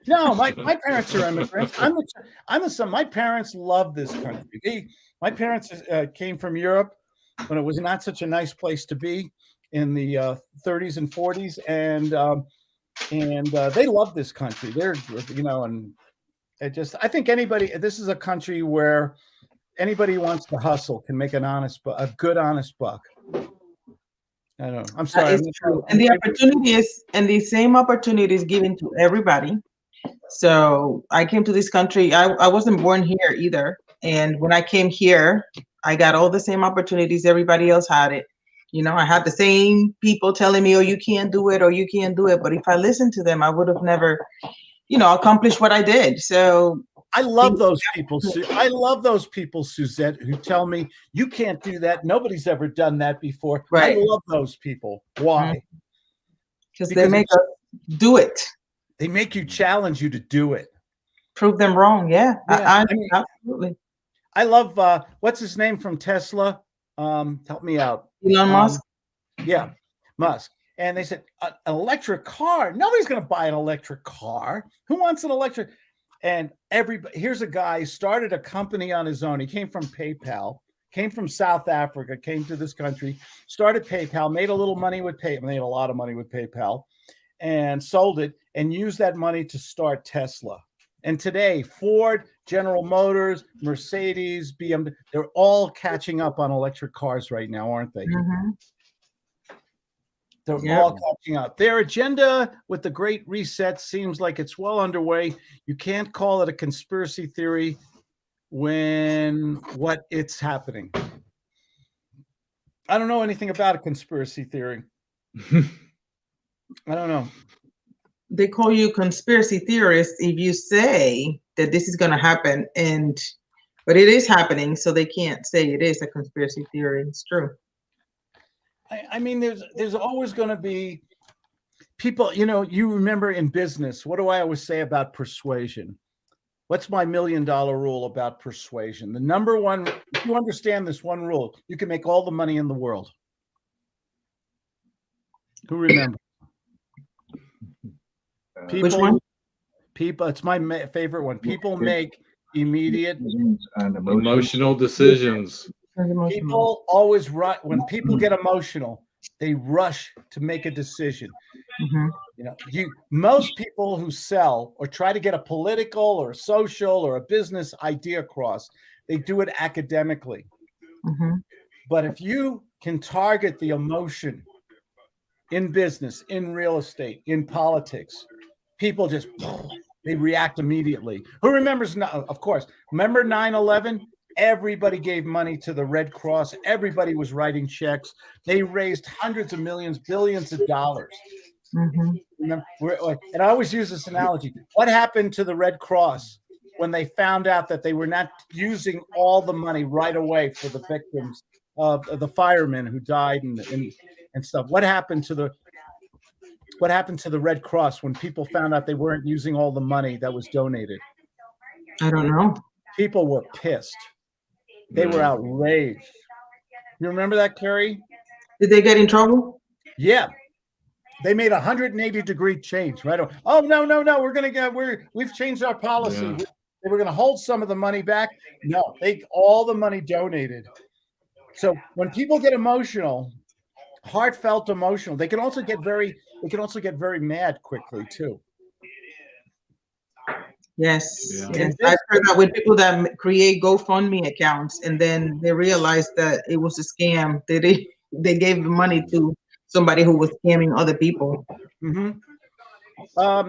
No, my parents are immigrants. I'm the son. My parents love this country. My parents came from Europe when it was not such a nice place to be in the 30s and 40s, and they love this country. They're, and it just, I think this is a country where anybody who wants to hustle can make a good, honest buck. I don't know. I'm sorry. That is true. And the same opportunity is given to everybody. So I came to this country. I wasn't born here either. And when I came here, I got all the same opportunities everybody else had it. I had the same people telling me, oh, you can't do it, or you can't do it. But if I listened to them, I would have never, accomplished what I did. So I love those people. I love those people, Suzette, who tell me you can't do that. Nobody's ever done that before. Right. I love those people. Why? Because they make us do it. They make you challenge you to do it. Prove them wrong. Yeah. I mean, absolutely. I love, what's his name from Tesla? Help me out. Elon Musk. Yeah, Musk. And they said, an electric car. Nobody's going to buy an electric car. Who wants an electric? And here's a guy who started a company on his own. He came from PayPal, came from South Africa, came to this country, started PayPal, made a little money with PayPal, made a lot of money with PayPal, and sold it and used that money to start Tesla. And today, Ford, General Motors, Mercedes, BMW, they're all catching up on electric cars right now, aren't they? Mhm. They're Yep. all catching up. Their agenda with the Great Reset seems like it's well underway. You can't call it a conspiracy theory when what it's happening. I don't know anything about a conspiracy theory. I don't know. They call you conspiracy theorist if you say that this is going to happen, but it is happening, so they can't say it is a conspiracy theory. It's true. I mean, there's always going to be people, you remember in business, what do I always say about persuasion? What's my $1 million rule about persuasion? The number one, if you understand this one rule, you can make all the money in the world. Who remembers? Which one? People, it's my favorite one. People make immediate Emotional decisions. People always when people get emotional, they rush to make a decision. Mm-hmm. Most people who sell or try to get a political or a social or a business idea across, they do it academically. Mm-hmm. But if you can target the emotion in business, in real estate, in politics, people just they react immediately. Who remembers? Of course, remember 9/11? Everybody gave money to the Red Cross. Everybody was writing checks. They raised hundreds of millions, billions of dollars. Mm-hmm. And I always use this analogy. What happened to the Red Cross when they found out that they were not using all the money right away for the victims of the firemen who died and stuff? What happened to the Red Cross when people found out they weren't using all the money that was donated? I don't know. People were pissed. They were outraged. You remember that, Carrie? Did they get in trouble? Yeah. They made 180-degree change, right? Oh, no. We've changed our policy. Yeah. They were going to hold some of the money back. No, all the money donated. So when people get emotional, heartfelt emotional, they can also get very mad quickly too. Yes. Yeah. Yes. I've heard that with people that create GoFundMe accounts and then they realize that it was a scam. They gave the money to somebody who was scamming other people. Mm-hmm.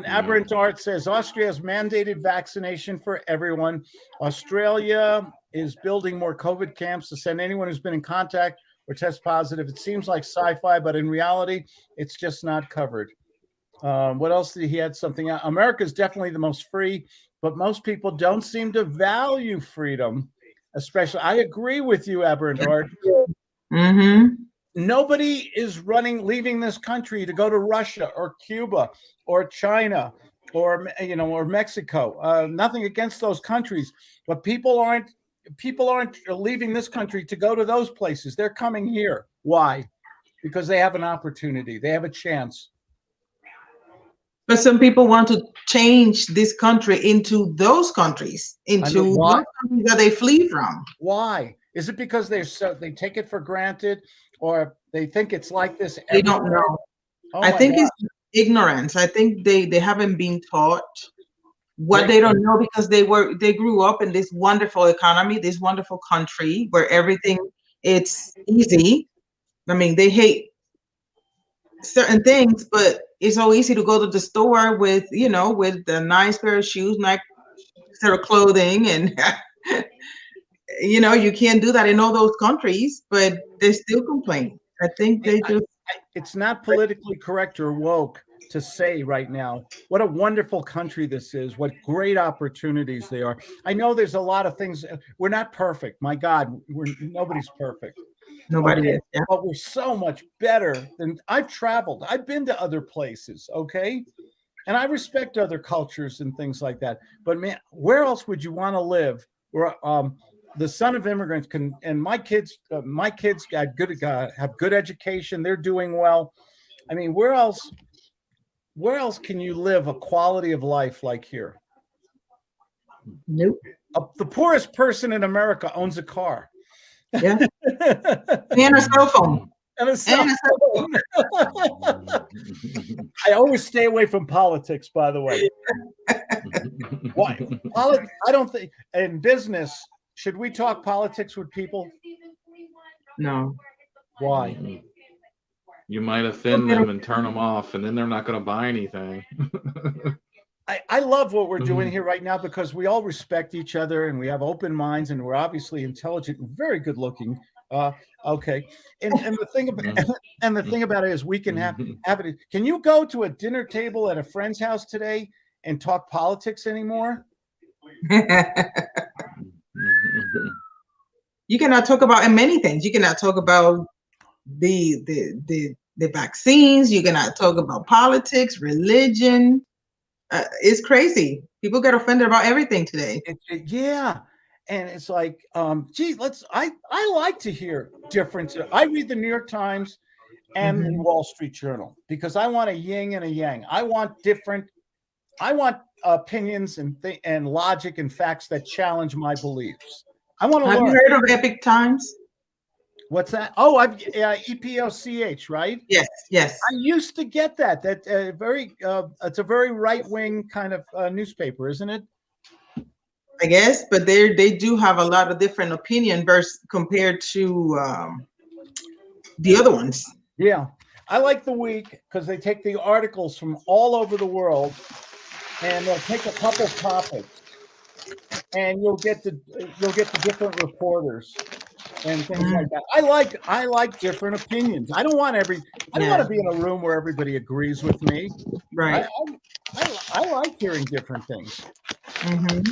Aberrant Art says Austria has mandated vaccination for everyone. Australia is building more COVID camps to send anyone who's been in contact or test positive. It seems like sci-fi, but in reality, it's just not covered. What else did he had something? America is definitely the most free, but most people don't seem to value freedom. Especially, I agree with you, Aberrant Art. Mm-hmm. Nobody is leaving this country to go to Russia or Cuba or China or Mexico. Nothing against those countries, but people aren't leaving this country to go to those places. They're coming here. Why? Because they have an opportunity. They have a chance. But some people want to change this country into those countries, those countries that they flee from. Why? Is it because they take it for granted, or they think it's like this everywhere? They don't know. I think it's ignorance. I think they haven't been taught what they don't know because they grew up in this wonderful economy, this wonderful country where everything it's easy. I mean, they hate certain things, but it's so easy to go to the store with a nice pair of shoes, nice set of clothing, and you can't do that in all those countries, but they still complain. I think they just. It's not politically correct or woke to say right now what a wonderful country this is, what great opportunities they are. I know there's a lot of things. We're not perfect. My God, nobody's perfect. Nobody is. Yeah. But we're so much better than I've traveled. I've been to other places, okay? And I respect other cultures and things like that. But man, where else would you want to live? Where the son of immigrants can, and my kids have good education. They're doing well. I mean, where else can you live a quality of life like here? Nope. The poorest person in America owns a car. Yeah. And a cell phone. And a cell phone. I always stay away from politics, by the way. Why? I don't think in business, should we talk politics with people? No. Why? You might offend them and turn them off, and then they're not going to buy anything. I love what we're doing here right now because we all respect each other and we have open minds and we're obviously intelligent and very good looking. Okay. And the thing about it is we can have it. Can you go to a dinner table at a friend's house today and talk politics anymore? You cannot talk about many things. You cannot talk about the vaccines. You cannot talk about politics, religion. It's crazy. People get offended about everything today. Yeah. And it's like, gee, I like to hear different. I read the New York Times and the Wall Street Journal because I want a yin and a yang. I want opinions and logic and facts that challenge my beliefs. I want to learn. Have you heard of Epic Times? What's that? Oh, EPOCH, right? Yes, yes. I used to get that. It's a very right-wing kind of newspaper, isn't it? I guess, but they do have a lot of different opinion compared to the other ones. Yeah, I like the Week because they take the articles from all over the world, and they'll take a couple topics, and you'll get the different reporters and things like that. I like different opinions. I don't want to be in a room where everybody agrees with me. Right. I like hearing different things. And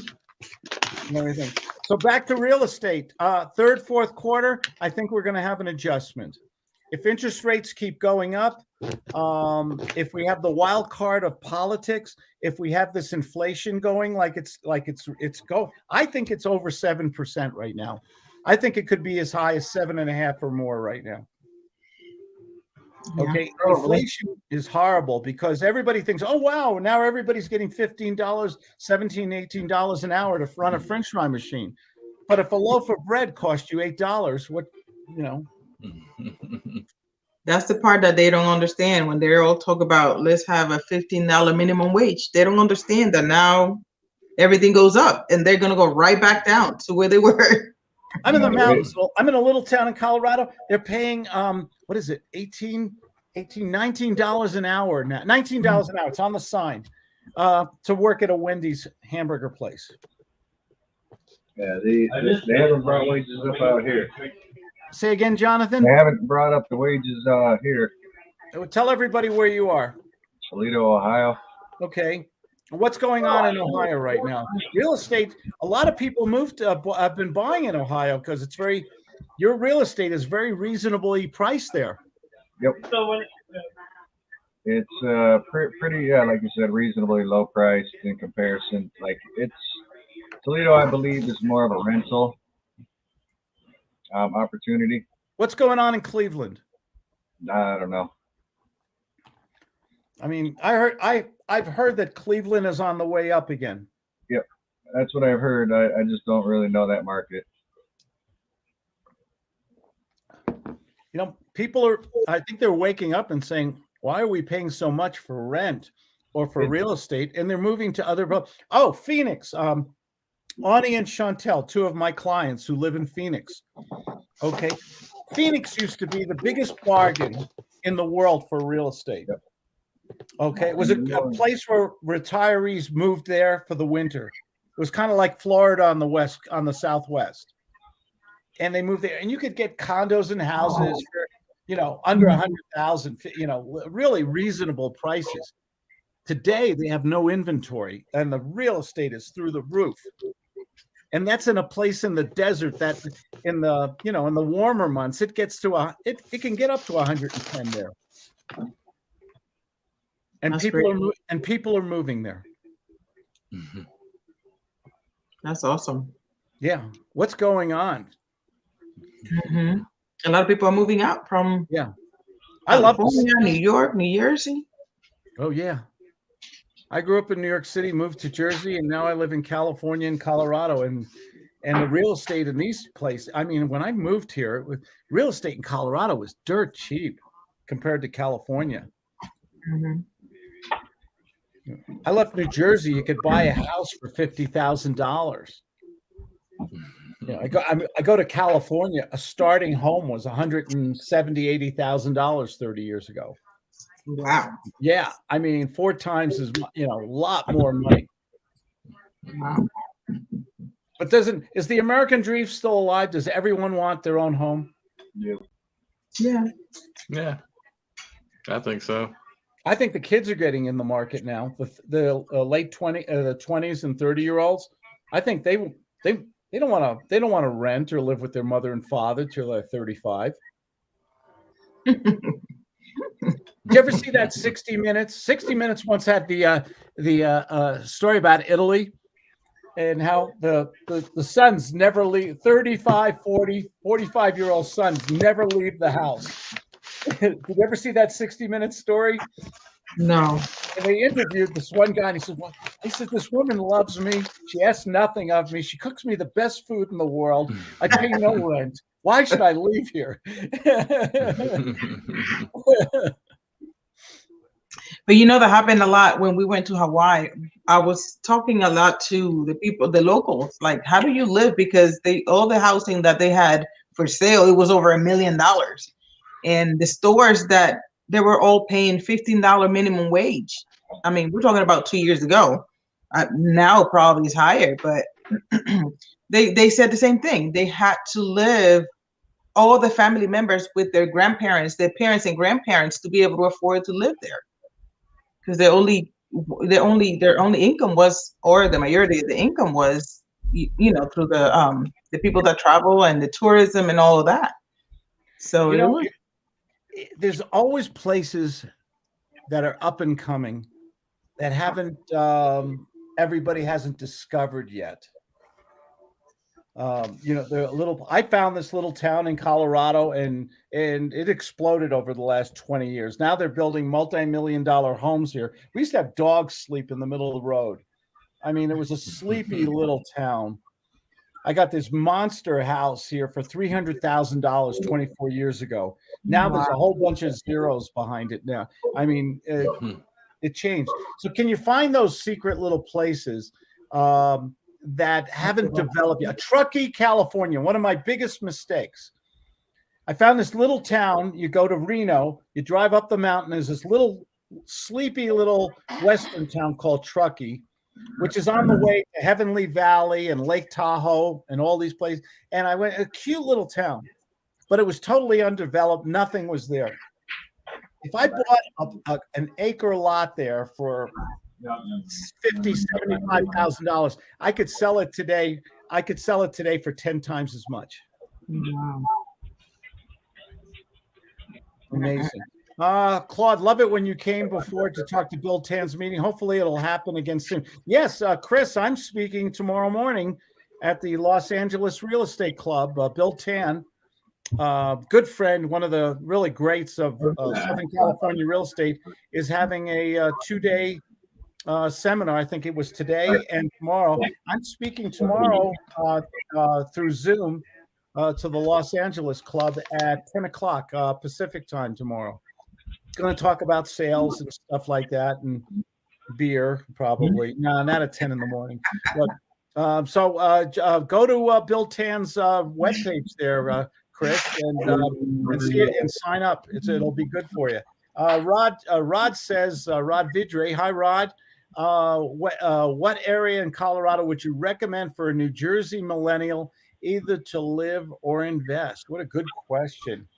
everything. So back to real estate. Third, fourth quarter, I think we're going to have an adjustment. If interest rates keep going up, if we have the wild card of politics, if we have this inflation going like it's going, I think it's over 7% right now. I think it could be as high as 7.5 or more right now. Okay, inflation is horrible because everybody thinks, oh wow, now everybody's getting $15, $17, $18 an hour to run a French fry machine. But if a loaf of bread costs you $8, what, you know? That's the part that they don't understand when they're all talk about let's have a $15 minimum wage. They don't understand that now everything goes up and they're gonna go right back down to where they were. I'm in the mountains. I'm in a little town in Colorado. They're paying what is it? $19 an hour now. $19 an hour. It's on the sign to work at a Wendy's hamburger place. Yeah, they haven't brought wages up out here. Say again, Jonathan. They haven't brought up the wages here. Tell everybody where you are. Toledo, Ohio. Okay. What's going on in Ohio right now? Real estate. A lot of people have been buying in Ohio because your real estate is very reasonably priced there. Yep. It's pretty, like you said, reasonably low priced in comparison. Like Toledo, I believe, is more of a rental opportunity. What's going on in Cleveland? I don't know. I mean, I've heard that Cleveland is on the way up again. Yep, that's what I've heard. I just don't really know that market. You know, I think they're waking up and saying, why are we paying so much for rent or for real estate? And they're moving to other. Oh, Phoenix. Ani and Chantel, two of my clients who live in Phoenix. Okay. Phoenix used to be the biggest bargain in the world for real estate. Yep. Okay. It was a place where retirees moved there for the winter. It was kind of like Florida on the Southwest. And they moved there, and you could get condos and houses for, under 100,000, really reasonable prices. Today, they have no inventory, and the real estate is through the roof. And that's in a place in the desert that in the warmer months, it gets to it can get up to 110 there. And people are moving there. Mm-hmm. That's awesome. Yeah. What's going on? Mm-hmm. A lot of people are moving out from I love New York, New Jersey. Oh yeah. I grew up in New York City, moved to Jersey, and now I live in California and Colorado. And the real estate in these places, I mean, when I moved here, real estate in Colorado was dirt cheap compared to California. Mm-hmm. I left New Jersey. You could buy a house for $50,000. You know, I go to California. A starting home was $170,000-$180,000 30 years ago. Wow. Yeah, I mean 4 times as much. You know, a lot more money. Wow. But is the American dream still alive? Does everyone want their own home? Yeah. Yeah. Yeah, I think so. I think the kids are getting in the market now. The late 20s and 30-year-olds. I think they don't want to rent or live with their mother and father till they're 35. Did you ever see that 60 Minutes? 60 Minutes once had the story about Italy and how the sons never leave. 35, 40, 45-year-old sons never leave the house. Did you ever see that 60 Minutes story? No. And they interviewed this one guy, and he said, "Well, this woman loves me. She asks nothing of me. She cooks me the best food in the world. I pay no rent. Why should I leave here?" But you know, that happened a lot when we went to Hawaii. I was talking a lot to the people, the locals, like, how do you live? Because all the housing that they had for sale, it was over $1 million. And the stores that they were all paying $15 minimum wage. I mean, we're talking about 2 years ago. Now probably is higher, but they said the same thing. They had to live, all the family members, with their grandparents, their parents and grandparents, to be able to afford to live there, because their only income was, or the majority of the income was, you know, through the people that travel and the tourism and all of that. So you know, there's always places that are up and coming that haven't everybody hasn't discovered yet. You know, I found this little town in Colorado, and it exploded over the last 20 years. Now they're building multi-million-dollar homes here. We used to have dogs sleep in the middle of the road. I mean, it was a sleepy little town. I got this monster house here for $300,000 24 years ago. Now there's a whole bunch of zeros behind it now. I mean, it changed. So can you find those secret little places that haven't developed yet? Truckee, California, one of my biggest mistakes. I found this little town. You go to Reno, you drive up the mountain. There's this little sleepy little western town called Truckee, which is on the way to Heavenly Valley and Lake Tahoe and all these places. And I went, a cute little town, but it was totally undeveloped. Nothing was there. If I bought an acre lot there for $50,000, $75,000, I could sell it today. I could sell it today for 10 times as much. Wow. Amazing. Claude, love it when you came before to talk to Bill Tan's meeting. Hopefully it'll happen again soon. Yes, Chris, I'm speaking tomorrow morning at the Los Angeles Real Estate Club. Bill Tan, good friend, one of the really greats of Southern California real estate, is having a 2-day seminar. I think it was today and tomorrow. I'm speaking tomorrow through Zoom to the Los Angeles Club at 10 o'clock Pacific time tomorrow. Going to talk about sales and stuff like that, and beer probably. No, not at 10 in the morning. But go to Bill Tan's webpage there, Chris, and see it and sign up. It'll be good for you. Rod says, Rod Vidre, hi Rod. What area in Colorado would you recommend for a New Jersey millennial, either to live or invest? What a good question.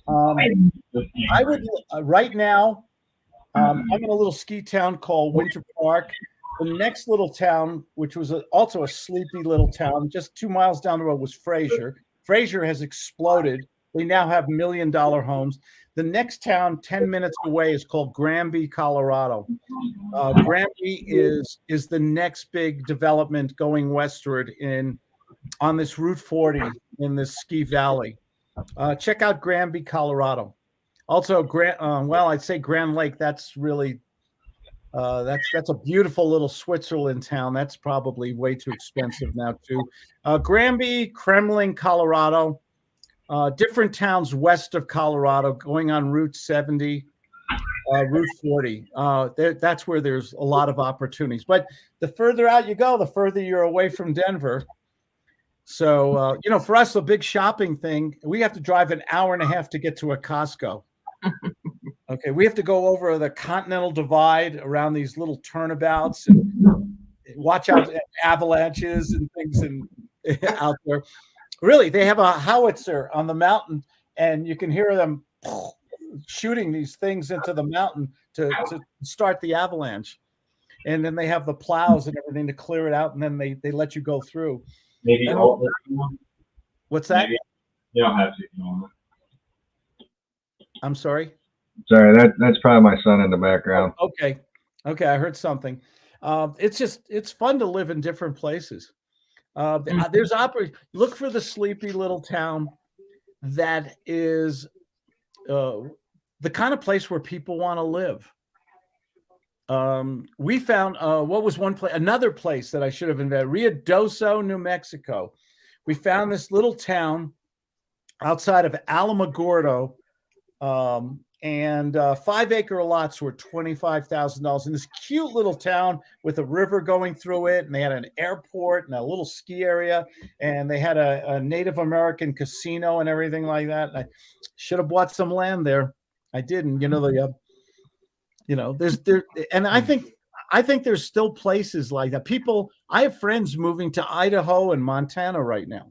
I would right now. I'm in a little ski town called Winter Park. The next little town, which was also a sleepy little town, just 2 miles down the road, was Fraser. Fraser has exploded. They now have $1 million homes. The next town 10 minutes away is called Granby, Colorado. Granby is the next big development going westward on this Route 40 in this ski valley. Check out Granby, Colorado. Also, I'd say Grand Lake. That's really that's a beautiful little Switzerland town. That's probably way too expensive now too. Granby, Kremling, Colorado. Different towns west of Colorado, going on Route 70. Route 40. That's where there's a lot of opportunities. But the further out you go, the further you're away from Denver. So, for us, the big shopping thing, we have to drive an hour and a half to get to a Costco. Okay, we have to go over the Continental Divide around these little turnabouts and watch out for avalanches and things out there. Really, they have a howitzer on the mountain, and you can hear them shooting these things into the mountain to start the avalanche. And then they have the plows and everything to clear it out, and then they let you go through. Maybe all. What's that? Maybe. You don't have to. You know. I'm sorry. Sorry, that's probably my son in the background. Okay, I heard something. It's fun to live in different places. There's look for the sleepy little town that is the kind of place where people want to live. We found what was another place that I should have invented, Ruidoso, New Mexico. We found this little town outside of Alamogordo, and 5-acre lots were $25,000 in this cute little town with a river going through it, and they had an airport and a little ski area, and they had a Native American casino and everything like that. And I should have bought some land there. I didn't. And I think there's still places like that. I have friends moving to Idaho and Montana right now.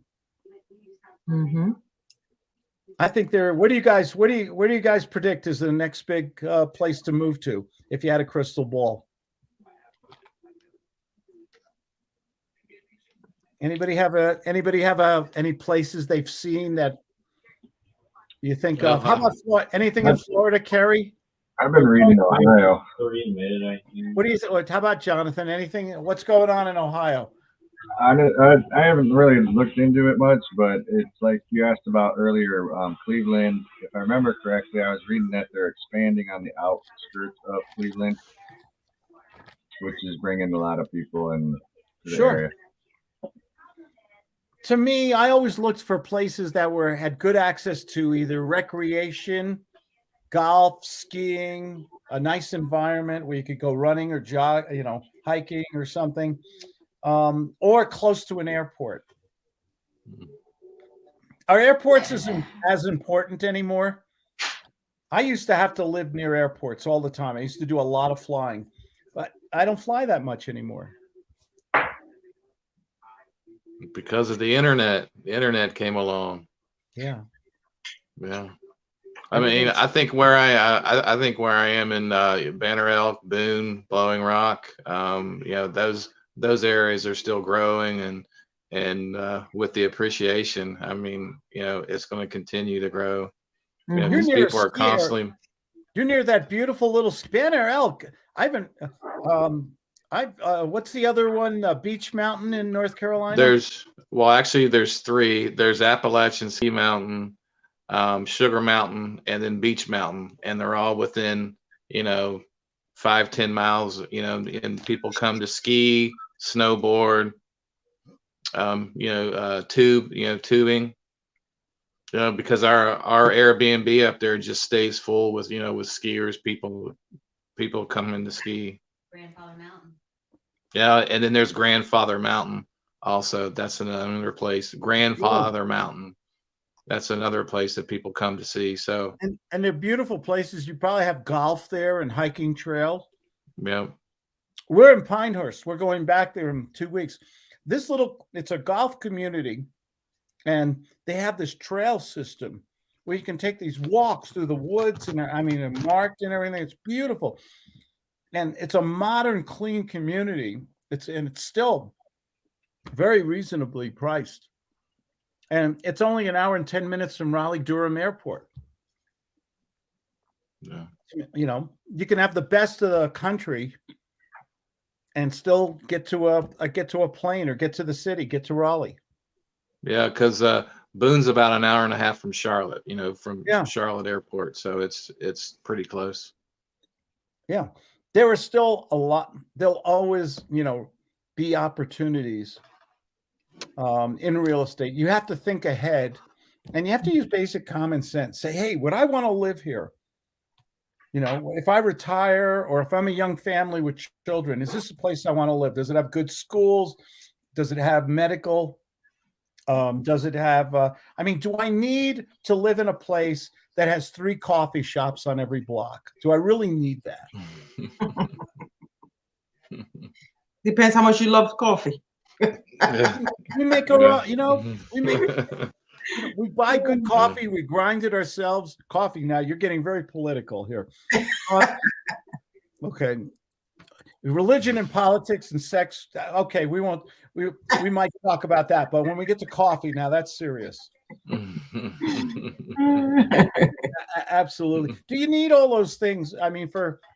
Mm-hmm. I think where do you guys predict is the next big place to move to if you had a crystal ball? Anybody have any places they've seen that you think of? How about anything in Florida, Kerry? I've been reading Ohio. What do you think? How about Jonathan? Anything? What's going on in Ohio? I haven't really looked into it much, but it's like you asked about earlier, Cleveland. If I remember correctly, I was reading that they're expanding on the outskirts of Cleveland, which is bringing a lot of people in to the area. To me, I always looked for places that had good access to either recreation, golf, skiing, a nice environment where you could go running or jog, hiking or something. Or close to an airport. Are airports as important anymore? I used to have to live near airports all the time. I used to do a lot of flying, but I don't fly that much anymore. Because of the internet. The internet came along. Yeah. I mean, I think where I am in Banner Elk, Boone, Blowing Rock, those areas are still growing, and with the appreciation, I mean, it's going to continue to grow. Because people are constantly. You're near that beautiful little Banner Elk. What's the other one? Beach Mountain in North Carolina. There's three. There's Appalachian Ski Mountain, Sugar Mountain, and then Beach Mountain, and they're all within 5-10 miles, and people come to ski, snowboard, tubing, because our Airbnb up there just stays full with skiers, people coming to ski. Grandfather Mountain. Yeah, and then there's Grandfather Mountain also. That's another place. Grandfather Mountain. That's another place that people come to see. So and they're beautiful places. You probably have golf there and hiking trail. Yeah. We're in Pinehurst. We're going back there in 2 weeks. It's a golf community, and they have this trail system where you can take these walks through the woods, and they're marked and everything. It's beautiful. And it's a modern, clean community. It's still very reasonably priced. And it's only an hour and 10 minutes from Raleigh-Durham Airport. Yeah. You can have the best of the country and still get to a plane or get to the city, get to Raleigh. Yeah, because Boone's about an hour and a half from Charlotte, from Charlotte Airport. So it's pretty close. Yeah. There are still a lot. There'll always, be opportunities in real estate. You have to think ahead, and you have to use basic common sense. Say, hey, would I want to live here? You know, if I retire or if I'm a young family with children, is this a place I want to live? Does it have good schools? Does it have medical? Does it have, I mean, do I need to live in a place that has 3 coffee shops on every block? Do I really need that? Depends how much you love coffee. We make our own, you know, we buy good coffee, we grind it ourselves. Coffee, now you're getting very political here. Okay. Religion and politics and sex. Okay, we might talk about that, but when we get to coffee, now that's serious. Absolutely. Do you need all those things? I mean,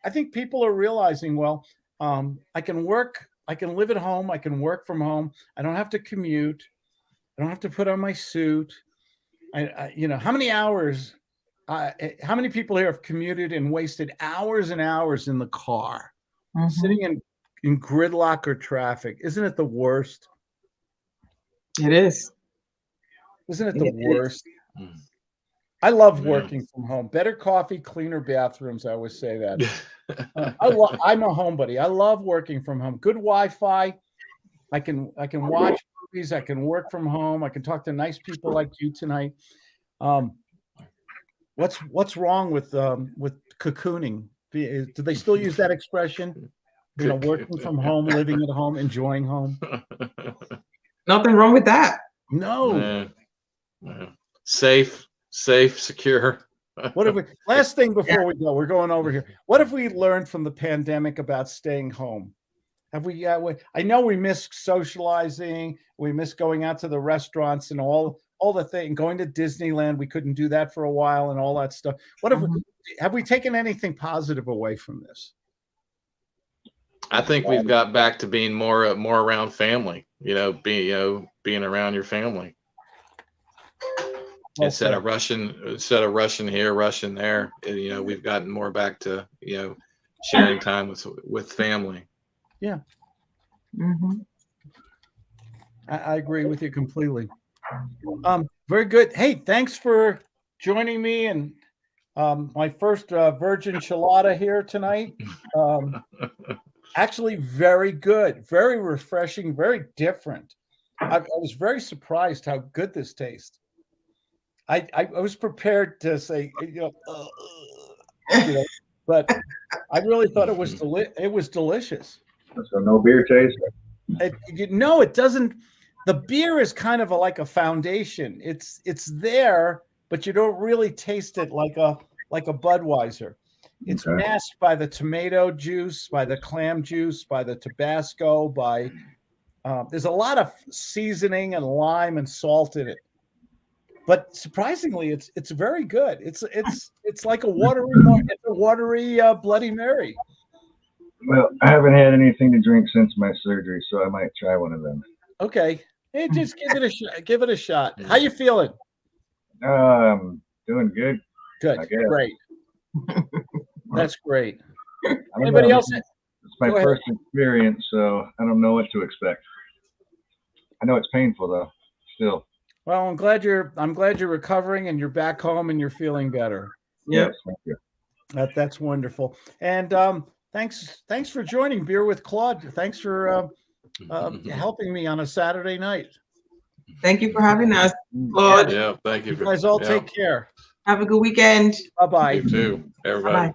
I think people are realizing, well, I can live at home, I can work from home, I don't have to commute, I don't have to put on my suit. You know, how many hours, how many people here have commuted and wasted hours and hours in the car, sitting in gridlock or traffic? Isn't it the worst? It is. Isn't it the worst? I love working from home. Better coffee, cleaner bathrooms. I always say that. I'm a homebody. I love working from home. Good Wi-Fi. I can watch movies. I can work from home. I can talk to nice people like you tonight. What's wrong with cocooning? Do they still use that expression? You know, working from home, living at home, enjoying home. Nothing wrong with that. No. Safe, secure. What if last thing before we go, we're going over here. What have we learned from the pandemic about staying home? Have we, I know we miss socializing. We miss going out to the restaurants and all the thing, going to Disneyland. We couldn't do that for a while and all that stuff. What have we taken anything positive away from this? I think we've got back to being more around family, being around your family. Well, instead of rushing here, rushing there. We've gotten more back to, sharing time with family. Yeah. I agree with you completely. Very good. Hey, thanks for joining me and my first virgin chilada here tonight. Actually, very good, very refreshing, very different. I was very surprised how good this tastes. I was prepared to say, but I really thought it was delicious. So no beer taste? No, it doesn't. The beer is kind of like a foundation. It's there, but you don't really taste it like a Budweiser. It's masked by the tomato juice, by the clam juice, by the Tabasco, there's a lot of seasoning and lime and salt in it. But surprisingly, it's very good. It's like a watery Bloody Mary. Well, I haven't had anything to drink since my surgery, so I might try one of them. Okay, hey, just give it a shot. Give it a shot. How you feeling? Doing good. Good. Great. That's great. Anybody else? It's my first experience, so I don't know what to expect. I know it's painful though. Still. Well, I'm glad you're recovering and you're back home and you're feling better. Yes, thank you. That's wonderful. And thanks for joining Beer with Claude. Thanks for helping me on a Saturday night. Thank you for having us, Claude. Yeah, thank you. You guys all take care. Have a good weekend. Bye-bye. You too, everybody. Bye-bye.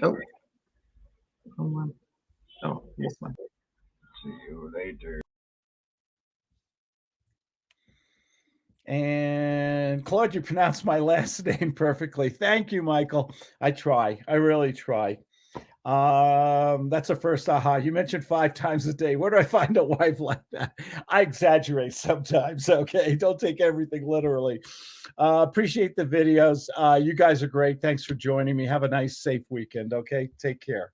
Oh. Come on. Oh, this one. See you later. And Claude, you pronounced my last name perfectly. Thank you, Michael. I try. I really try. That's a first aha. You mentioned 5 times a day. Where do I find a wife like that? I exaggerate sometimes. Okay. Don't take everything literally. Appreciate the videos. You guys are great. Thanks for joining me. Have a nice, safe weekend. Okay. Take care.